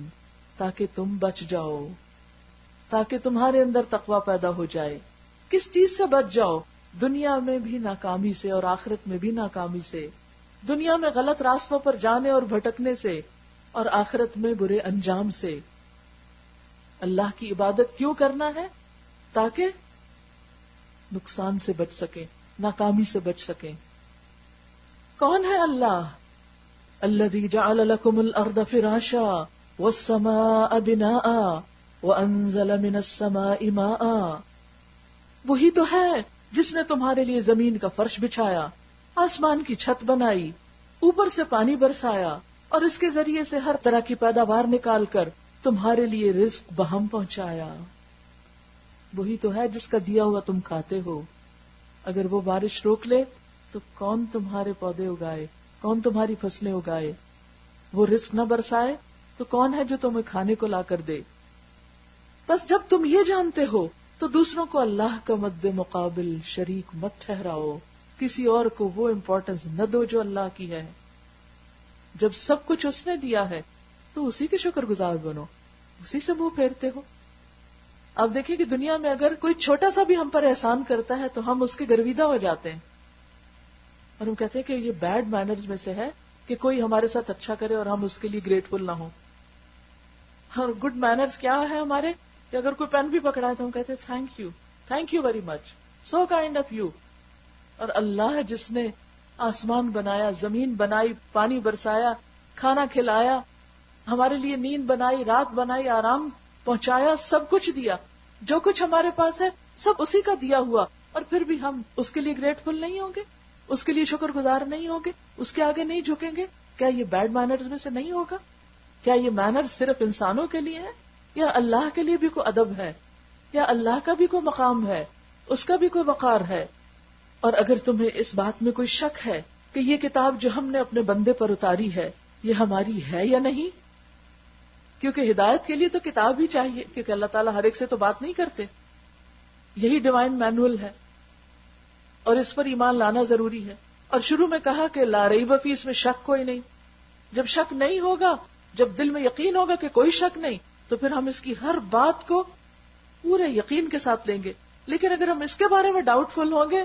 تاکہ تم بچ جاؤ، تاکہ تمہارے اندر تقوی پیدا ہو جائے. کس چیز سے بچ جاؤ؟ دنیا میں بھی ناکامی سے اور آخرت میں بھی ناکامی سے. دنیا میں غلط راستوں پر جانے اور بھٹکنے سے، اور آخرت میں برے انجام سے. اللہ کی عبادت کیوں کرنا ہے؟ تاکہ نقصان سے بچ سکیں، ناکامی سے بچ سکیں. کون ہے اللہ؟ الذی جعل لکم الارض فراشا والسماء بناء وانزل من السماء ماء. وہی تو ہے جس نے تمہارے لیے زمین کا فرش بچھایا، آسمان کی چھت بنائی، اوپر سے پانی برسایا، اور اس کے ذریعے سے ہر طرح کی پیداوار نکال کر تمہارے لیے رزق بہم پہنچایا. وہی تو ہے جس کا دیا ہوا تم کھاتے ہو. اگر وہ بارش روک لے تو کون تمہارے پودے اگائے، کون تمہاری فصلیں اگائے؟ وہ رزق نہ برسائے تو کون ہے جو تمہیں کھانے کو لا کر دے؟ بس جب تم یہ جانتے ہو تو دوسروں کو اللہ کا مد مقابل شریک مت ٹھہراؤ، کسی اور کو وہ امپورٹنس نہ دو جو اللہ کی ہے. جب سب کچھ اس نے دیا ہے تو اسی کے شکر گزار بنو، اسی سے منہ پھیرتے ہو. اب دیکھیں کہ دنیا میں اگر کوئی چھوٹا سا بھی ہم پر احسان کرتا ہے تو ہم اس کے گرویدہ ہو جاتے ہیں، اور ہم کہتے ہیں کہ یہ بیڈ مینرز میں سے ہے کہ کوئی ہمارے ساتھ اچھا کرے اور ہم اس کے لیے گریٹفل نہ ہوں. اور گڈ مینرز کیا ہے ہمارے؟ کہ اگر کوئی پین بھی پکڑائے تو ہم کہتے ہیں thank you very much, so kind of you. اور اللہ جس نے آسمان بنایا، زمین بنائی، پانی برسایا، کھانا کھلایا، ہمارے لیے نیند بنائی، رات بنائی، آرام پہنچایا، سب کچھ دیا، جو کچھ ہمارے پاس ہے سب اسی کا دیا ہوا، اور پھر بھی ہم اس کے لیے گریٹفل نہیں ہوں گے، اس کے لیے شکر گزار نہیں ہوں گے، اس کے آگے نہیں جھکیں گے؟ کیا یہ بیڈ مینرز میں سے نہیں ہوگا؟ کیا یہ مینرز صرف انسانوں کے لیے ہے، یا اللہ کے لیے بھی کوئی ادب ہے، یا اللہ کا بھی کوئی مقام ہے، اس کا بھی کوئی وقار ہے؟ اور اگر تمہیں اس بات میں کوئی شک ہے کہ یہ کتاب جو ہم نے اپنے بندے پر اتاری ہے یہ ہماری ہے یا نہیں، کیونکہ ہدایت کے لیے تو کتاب ہی چاہیے، کیونکہ اللہ تعالیٰ ہر ایک سے تو بات نہیں کرتے، یہی ڈیوائن مینول ہے، اور اس پر ایمان لانا ضروری ہے. اور شروع میں کہا کہ لا ریب فیہ، اس میں شک کوئی نہیں. جب شک نہیں ہوگا، جب دل میں یقین ہوگا کہ کوئی شک نہیں، تو پھر ہم اس کی ہر بات کو پورے یقین کے ساتھ لیں گے. لیکن اگر ہم اس کے بارے میں ڈاؤٹ فل ہوں گے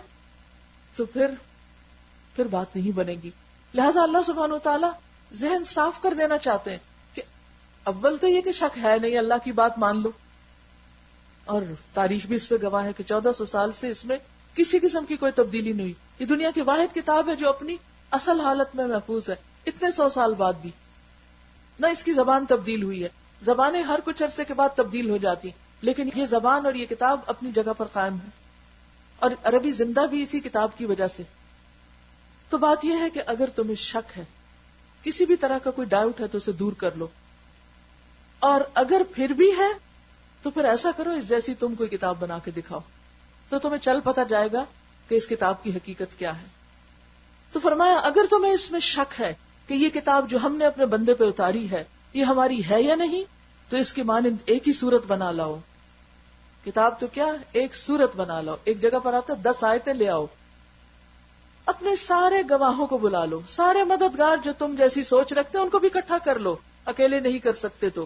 تو پھر بات نہیں بنے گی. لہذا اللہ سبحانہ وتعالی ذہن صاف کر دینا چاہتے ہیں کہ اول تو یہ کہ شک ہے نہیں، اللہ کی بات مان لو. اور تاریخ بھی اس پہ گواہ ہے کہ 1400 سال سے اس میں کسی قسم کی کوئی تبدیلی نہیں ہوئی. یہ دنیا کی واحد کتاب ہے جو اپنی اصل حالت میں محفوظ ہے اتنے 100 سال بعد بھی. نہ اس کی زبان تبدیل ہوئی ہے، زبانیں ہر کچھ عرصے کے بعد تبدیل ہو جاتی، لیکن یہ زبان اور یہ کتاب اپنی جگہ پر قائم ہے، اور عربی زندہ بھی اسی کتاب کی وجہ سے. تو بات یہ ہے کہ اگر تمہیں شک ہے، کسی بھی طرح کا کوئی ڈاؤٹ ہے تو اسے دور کر لو. اور اگر پھر بھی ہے تو پھر ایسا کرو اس جیسی تم کوئی کتاب بنا کے دکھاؤ، تو تمہیں چل پتا جائے گا کہ اس کتاب کی حقیقت کیا ہے. تو فرمایا اگر تمہیں اس میں شک ہے کہ یہ کتاب جو ہم نے اپنے بندے پہ اتاری ہے یہ ہماری ہے یا نہیں، تو اس کی مانند ایک ہی صورت بنا لاؤ. کتاب تو کیا، ایک صورت بنا لاؤ. ایک جگہ پر آتا 10 آیتیں لے آؤ، اپنے سارے گواہوں کو بلا لو، سارے مددگار جو تم جیسی سوچ رکھتے ہیں ان کو بھی اکٹھا کر لو. اکیلے نہیں کر سکتے تو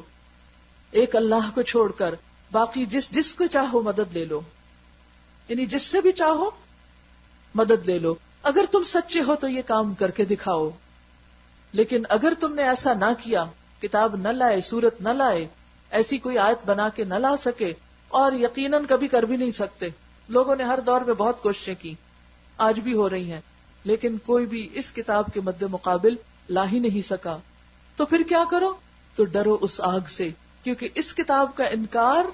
ایک اللہ کو چھوڑ کر باقی جس کو چاہو مدد لے لو، یعنی جس سے بھی چاہو مدد لے لو. اگر تم سچے ہو تو یہ کام کر کے دکھاؤ. لیکن اگر تم نے ایسا نہ کیا، کتاب نہ لائے، صورت نہ لائے، ایسی کوئی آیت بنا کے نہ لا سکے، اور یقیناً کبھی کر بھی نہیں سکتے. لوگوں نے ہر دور میں بہت کوششیں کی، آج بھی ہو رہی ہیں، لیکن کوئی بھی اس کتاب کے مد مقابل لا ہی نہیں سکا. تو پھر کیا کرو؟ تو ڈرو اس آگ سے، کیونکہ اس کتاب کا انکار،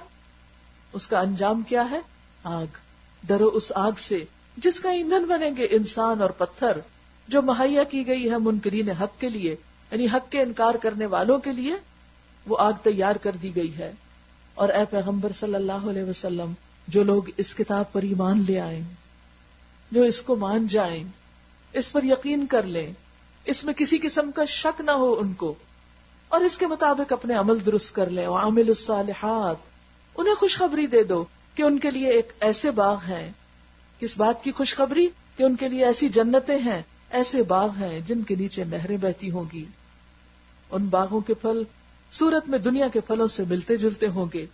اس کا انجام کیا ہے؟ آگ. ڈرو اس آگ سے جس کا ایندھن بنیں گے انسان اور پتھر، جو مہیا کی گئی ہے منکرین حق کے لیے، یعنی حق کے انکار کرنے والوں کے لیے وہ آگ تیار کر دی گئی ہے. اور اے پیغمبر صلی اللہ علیہ وسلم، جو لوگ اس کتاب پر ایمان لے آئیں، جو اس کو مان جائیں، اس پر یقین کر لیں، اس میں کسی قسم کا شک نہ ہو ان کو، اور اس کے مطابق اپنے عمل درست کر لیں، وعاملوا الصالحات، انہیں خوشخبری دے دو کہ ان کے لیے ایک ایسے باغ ہیں. کس بات کی خوشخبری؟ کہ ان کے لیے ایسی جنتیں ہیں، ایسے باغ ہیں جن کے نیچے نہریں بہتی ہوں گی. ان باغوں کے پھل صورت میں دنیا کے پھلوں سے ملتے جلتے ہوں گے.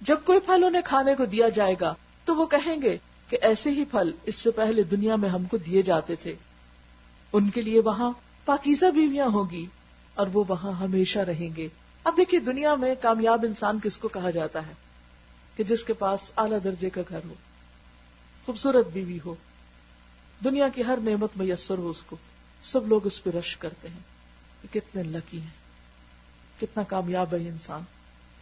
جب کوئی پھل انہیں کھانے کو دیا جائے گا تو وہ کہیں گے کہ ایسے ہی پھل اس سے پہلے دنیا میں ہم کو دیے جاتے تھے. ان کے لیے وہاں پاکیزہ بیویاں ہوگی اور وہ وہاں ہمیشہ رہیں گے. اب دیکھیے دنیا میں کامیاب انسان کس کو کہا جاتا ہے؟ کہ جس کے پاس اعلیٰ درجے کا گھر ہو، خوبصورت بیوی ہو، دنیا کی ہر نعمت میسر ہو اس کو، سب لوگ اس پہ رش کرتے ہیں کہ کتنے لکی ہیں، کتنا کامیاب ہے انسان،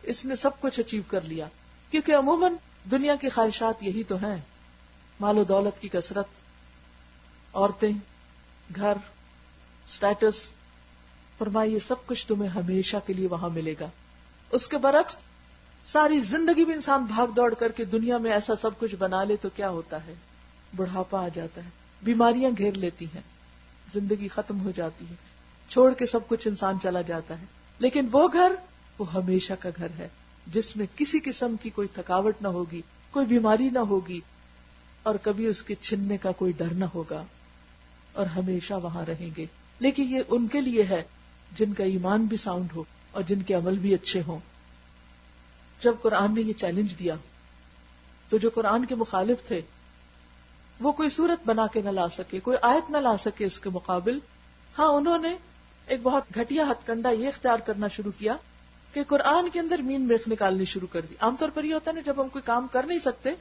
اس نے سب کچھ اچیو کر لیا. کیونکہ عموماً دنیا کی خواہشات یہی تو ہیں، مال و دولت کی کثرت، عورتیں، گھر، سٹیٹس. فرمائے یہ سب کچھ تمہیں ہمیشہ کے لیے وہاں ملے گا. اس کے برعکس ساری زندگی بھی انسان بھاگ دوڑ کر کے دنیا میں ایسا سب کچھ بنا لے تو کیا ہوتا ہے؟ بڑھاپا آ جاتا ہے، بیماریاں گھیر لیتی ہیں، زندگی ختم ہو جاتی ہے، چھوڑ کے سب کچھ انسان چلا جاتا ہے. لیکن وہ گھر، وہ ہمیشہ کا گھر ہے جس میں کسی قسم کی کوئی تھکاوٹ نہ ہوگی، کوئی بیماری نہ ہوگی، اور کبھی اس کے چھننے کا کوئی ڈر نہ ہوگا، اور ہمیشہ وہاں رہیں گے. لیکن یہ ان کے لیے ہے جن کا ایمان بھی ساؤنڈ ہو اور جن کے عمل بھی اچھے ہوں. جب قرآن نے یہ چیلنج دیا تو جو قرآن کے مخالف تھے وہ کوئی صورت بنا کے نہ لا سکے، کوئی آیت نہ لا سکے اس کے مقابل. ہاں انہوں نے ایک بہت گھٹیا ہتھ کنڈا یہ اختیار کرنا شروع کیا کہ قرآن کے اندر مین میخ نکالنی شروع کر دی. عام طور پر یہ ہوتا ہے نا جب ہم کوئی کام کر نہیں سکتے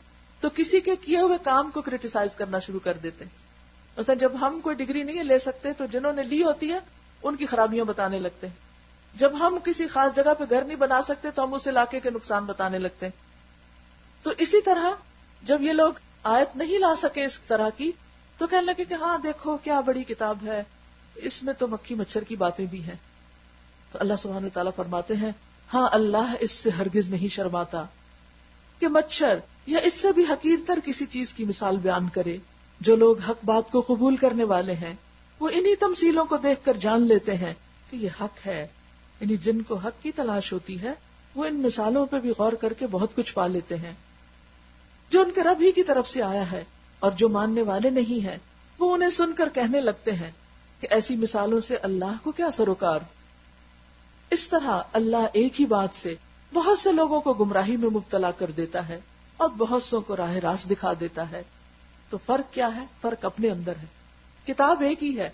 تو کسی کے کیے ہوئے کام کو کریٹیسائز کرنا شروع کر دیتے. مثلا جب ہم کوئی ڈگری نہیں لے سکتے تو جنہوں نے لی ہوتی ہے ان کی خرابیاں بتانے لگتے ہیں. جب ہم کسی خاص جگہ پہ گھر نہیں بنا سکتے تو ہم اس علاقے کے نقصان بتانے لگتے ہیں. تو اسی طرح جب یہ لوگ آیت نہیں لا سکے اس طرح کی تو کہنے لگے کہ ہاں دیکھو کیا بڑی کتاب ہے، اس میں تو مکھی مچھر کی باتیں بھی ہیں. تو اللہ سبحانہ وتعالیٰ فرماتے ہیں ہاں اللہ اس سے ہرگز نہیں شرماتا کہ مچھر یا اس سے بھی حقیر تر کسی چیز کی مثال بیان کرے. جو لوگ حق بات کو قبول کرنے والے ہیں وہ انہی تمثیلوں کو دیکھ کر جان لیتے ہیں کہ یہ حق ہے. یعنی جن کو حق کی تلاش ہوتی ہے وہ ان مثالوں پہ بھی غور کر کے بہت کچھ پا لیتے ہیں جو ان کے رب ہی کی طرف سے آیا ہے. اور جو ماننے والے نہیں ہیں وہ انہیں سن کر کہنے لگتے ہیں کہ ایسی مثالوں سے اللہ کو کیا سروکار. اس طرح اللہ ایک ہی بات سے بہت سے لوگوں کو گمراہی میں مبتلا کر دیتا ہے اور بہت سو کو راہ راست دکھا دیتا ہے. تو فرق کیا ہے؟ فرق اپنے اندر ہے. کتاب ایک ہی ہے،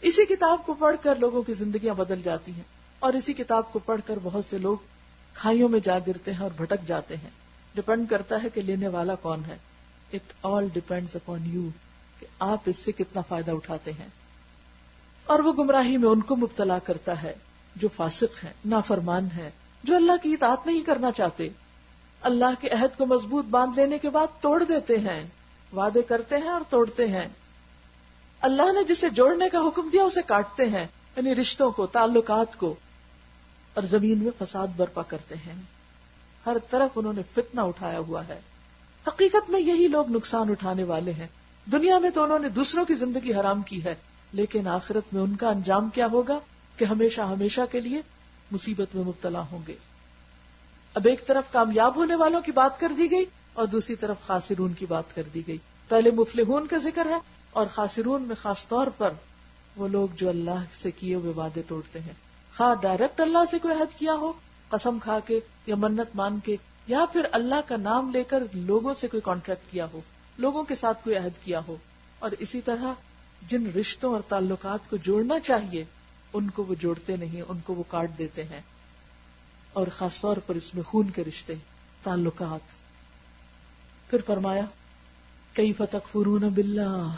اسی کتاب کو پڑھ کر لوگوں کی زندگیاں بدل جاتی ہیں اور اسی کتاب کو پڑھ کر بہت سے لوگ کھائیوں میں جا گرتے ہیں اور بھٹک جاتے ہیں. ڈپینڈ کرتا ہے کہ لینے والا کون ہے. It all depends upon you کہ آپ اس سے کتنا فائدہ اٹھاتے ہیں. اور وہ گمراہی میں ان کو مبتلا کرتا ہے جو فاسق ہیں، نافرمان ہیں، جو اللہ کی اطاعت نہیں کرنا چاہتے، اللہ کے عہد کو مضبوط باندھ لینے کے بعد توڑ دیتے ہیں، وعدے کرتے ہیں اور توڑتے ہیں. اللہ نے جسے جوڑنے کا حکم دیا اسے کاٹتے ہیں، یعنی رشتوں کو، تعلقات کو. اور زمین میں فساد برپا کرتے ہیں. ہر طرف انہوں نے فتنہ اٹھایا ہوا ہے. حقیقت میں یہی لوگ نقصان اٹھانے والے ہیں. دنیا میں تو انہوں نے دوسروں کی زندگی حرام کی ہے، لیکن آخرت میں ان کا انجام کیا ہوگا کہ ہمیشہ ہمیشہ کے لیے مصیبت میں مبتلا ہوں گے. اب ایک طرف کامیاب ہونے والوں کی بات کر دی گئی اور دوسری طرف خاسرون کی بات کر دی گئی. پہلے مفلحون کا ذکر ہے اور خاسرون میں خاص طور پر وہ لوگ جو اللہ سے کیے ہوئے وعدے توڑتے ہیں، خواہ ڈائریکٹ اللہ سے کوئی عہد کیا ہو قسم کھا کے یا منت مان کے، یا پھر اللہ کا نام لے کر لوگوں سے کوئی کانٹریکٹ کیا ہو، لوگوں کے ساتھ کوئی عہد کیا ہو. اور اسی طرح جن رشتوں اور تعلقات کو جوڑنا چاہیے ان کو وہ جوڑتے نہیں، ان کو وہ کاٹ دیتے ہیں. اور خاص طور پر اس میں خون کے رشتے، تعلقات. پھر فرمایا کیف تکفرون باللہ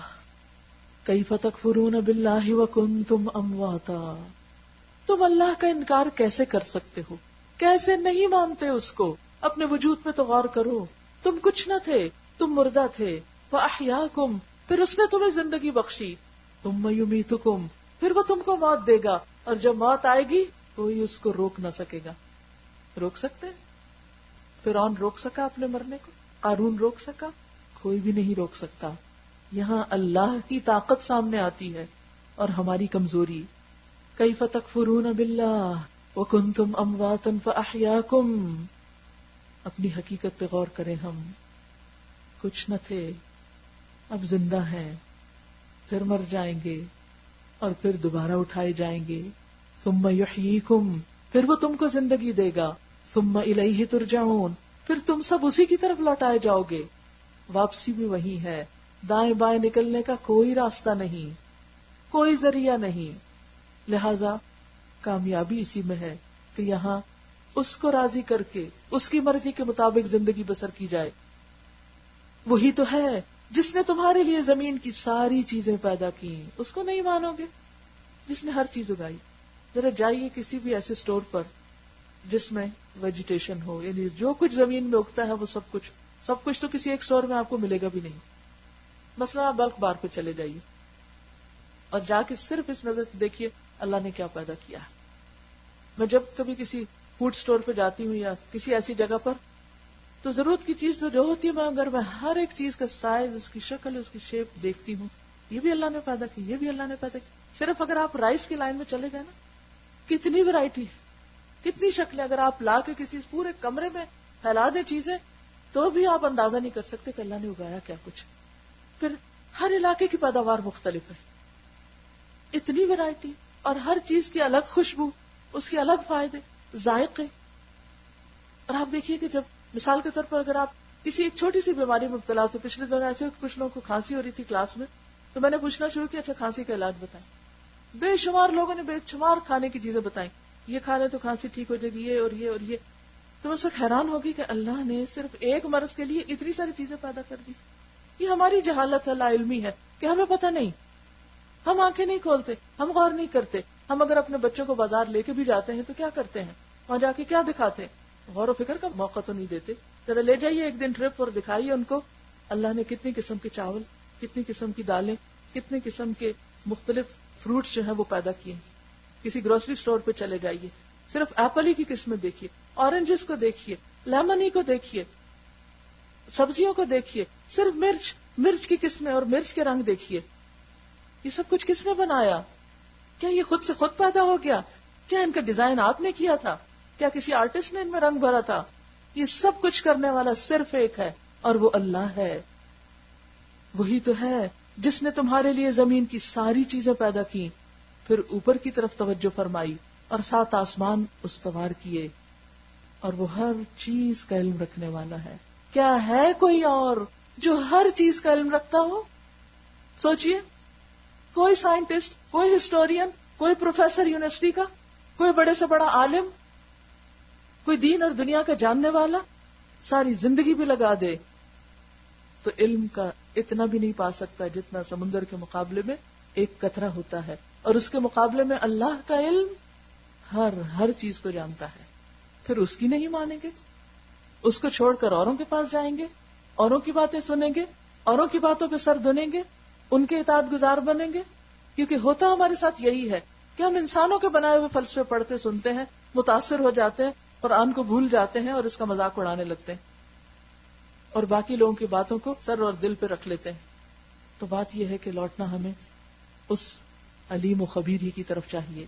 کیف تکفرون باللہ وکنتم امواتا، تم اللہ کا انکار کیسے کر سکتے ہو، کیسے نہیں مانتے اس کو. اپنے وجود پہ تو غور کرو، تم کچھ نہ تھے، تم مردہ تھے. فاحیاکم، پھر اس نے تمہیں زندگی بخشی. ثم یمیتکم، پھر وہ تم کو موت دے گا، اور جب موت آئے گی کوئی اس کو روک نہ سکے گا. روک سکتے؟ فرعون روک سکا اپنے مرنے کو؟ قارون روک سکا؟ کوئی بھی نہیں روک سکتا. یہاں اللہ کی طاقت سامنے آتی ہے اور ہماری کمزوری. کیف تکفرون باللہ وکنتم امواتا فاحیاکم. اپنی حقیقت پہ غور کریں. ہم کچھ نہ تھے، اب زندہ ہیں، پھر مر جائیں گے اور پھر دوبارہ اٹھائے جائیں گے. ثم یحییکم، پھر وہ تم کو زندگی دے گا. ثم الیہ ترجعون، پھر تم سب اسی کی طرف لوٹائے جاؤ گے. واپسی بھی وہی ہے. دائیں بائیں نکلنے کا کوئی راستہ نہیں، کوئی ذریعہ نہیں. لہذا کامیابی اسی میں ہے کہ یہاں اس کو راضی کر کے اس کی مرضی کے مطابق زندگی بسر کی جائے. وہی تو ہے جس نے تمہارے لیے زمین کی ساری چیزیں پیدا کی. اس کو نہیں مانو گے؟ جس نے ہر چیز اگائی. ذرا جائیے کسی بھی ایسے سٹور پر جس میں ویجیٹیشن ہو، یعنی جو کچھ زمین میں اگتا ہے وہ سب کچھ تو کسی ایک سٹور میں آپ کو ملے گا بھی نہیں. مثلا آپ بلک بار پہ چلے جائیے اور جا کے صرف اس نظر سے دیکھیے اللہ نے کیا پیدا کیا ہے. میں جب کبھی کسی فوڈ سٹور پہ جاتی ہوں یا کسی ایسی جگہ پر تو ضرورت کی چیز تو جو ہوتی ہے مگر میں ہر ایک چیز کا سائز، اس کی شکل، اس کی شیپ دیکھتی ہوں. یہ بھی اللہ نے پیدا کی، یہ بھی اللہ نے پیدا کی. صرف اگر آپ رائس کی لائن میں چلے گئے نا، کتنی ویرائٹی، کتنی شکلیں. اگر آپ لا کے کسی پورے کمرے میں پھیلا دیں چیزیں تو بھی آپ اندازہ نہیں کر سکتے کہ اللہ نے اگایا کیا کچھ. پھر ہر علاقے کی پیداوار مختلف ہے، اتنی ویرائٹی، اور ہر چیز کی الگ خوشبو، اس کے الگ فائدے، ذائقے. اور آپ دیکھیے کہ جب مثال کے طور پر اگر آپ کسی ایک چھوٹی سی بیماری میں مبتلا ہوتے، پچھلے دنوں ایسے کچھ لوگوں کو کھانسی ہو رہی تھی کلاس میں، تو میں نے پوچھنا شروع کیا اچھا کھانسی کا علاج بتائیں. بے شمار لوگوں نے بے شمار کھانے کی چیزیں بتائیں، یہ کھانے تو کھانسی ٹھیک ہو جائے گی، یہ اور یہ اور یہ. تو میں اس وقت حیران ہوگی کہ اللہ نے صرف ایک مرض کے لیے اتنی ساری چیزیں پیدا کر دی. یہ ہماری جہالت ہے، لا علمی ہے کہ ہمیں پتہ نہیں، ہم آنکھیں نہیں کھولتے، ہم غور نہیں کرتے. ہم اگر اپنے بچوں کو بازار لے کے بھی جاتے ہیں تو کیا کرتے ہیں؟ وہاں جا کے کیا دکھاتے ہیں؟ غور و فکر کا موقع تو نہیں دیتے. ذرا لے جائیے ایک دن ٹرپ اور دکھائیے ان کو اللہ نے کتنی قسم کے چاول، کتنی قسم کی دالیں، کتنے قسم کے مختلف فروٹس جو ہیں وہ پیدا کیے. کسی گروسری سٹور پہ چلے جائیے، صرف ایپل ہی کی قسمیں دیکھیے، اورنجز کو دیکھیے، لیمن ہی کو دیکھیے، سبزیوں کو دیکھیے، صرف مرچ کی قسمیں اور مرچ کے رنگ دیکھیے. یہ سب کچھ کس نے بنایا؟ کیا یہ خود سے خود پیدا ہو گیا؟ کیا ان کا ڈیزائن آپ نے کیا تھا؟ کیا کسی آرٹسٹ نے ان میں رنگ بھرا تھا؟ یہ سب کچھ کرنے والا صرف ایک ہے اور وہ اللہ ہے. وہی تو ہے جس نے تمہارے لیے زمین کی ساری چیزیں پیدا کی، پھر اوپر کی طرف توجہ فرمائی اور 7 آسمان استوار کیے، اور وہ ہر چیز کا علم رکھنے والا ہے. کیا ہے کوئی اور جو ہر چیز کا علم رکھتا ہو؟ سوچئے، کوئی سائنٹسٹ، کوئی ہسٹورین، کوئی پروفیسر یونیورسٹی کا، کوئی بڑے سے بڑا عالم، کوئی دین اور دنیا کا جاننے والا ساری زندگی بھی لگا دے تو علم کا اتنا بھی نہیں پا سکتا جتنا سمندر کے مقابلے میں ایک قطرہ ہوتا ہے. اور اس کے مقابلے میں اللہ کا علم ہر چیز کو جانتا ہے. پھر اس کی نہیں مانیں گے، اس کو چھوڑ کر اوروں کے پاس جائیں گے، اوروں کی باتیں سنیں گے، اوروں کی باتوں پہ سر دھنیں گے، ان کے اطاعت گزار بنیں گے. کیونکہ ہوتا ہمارے ساتھ یہی ہے کہ ہم انسانوں کے بنائے ہوئے فلسفے پڑھتے سنتے ہیں متاثر ہو جاتے ہیں، قرآن کو بھول جاتے ہیں اور اس کا مذاق اڑانے لگتے ہیں اور باقی لوگوں کی باتوں کو سر اور دل پہ رکھ لیتے ہیں۔ تو بات یہ ہے کہ لوٹنا ہمیں اس علیم و خبیر ہی کی طرف چاہیے۔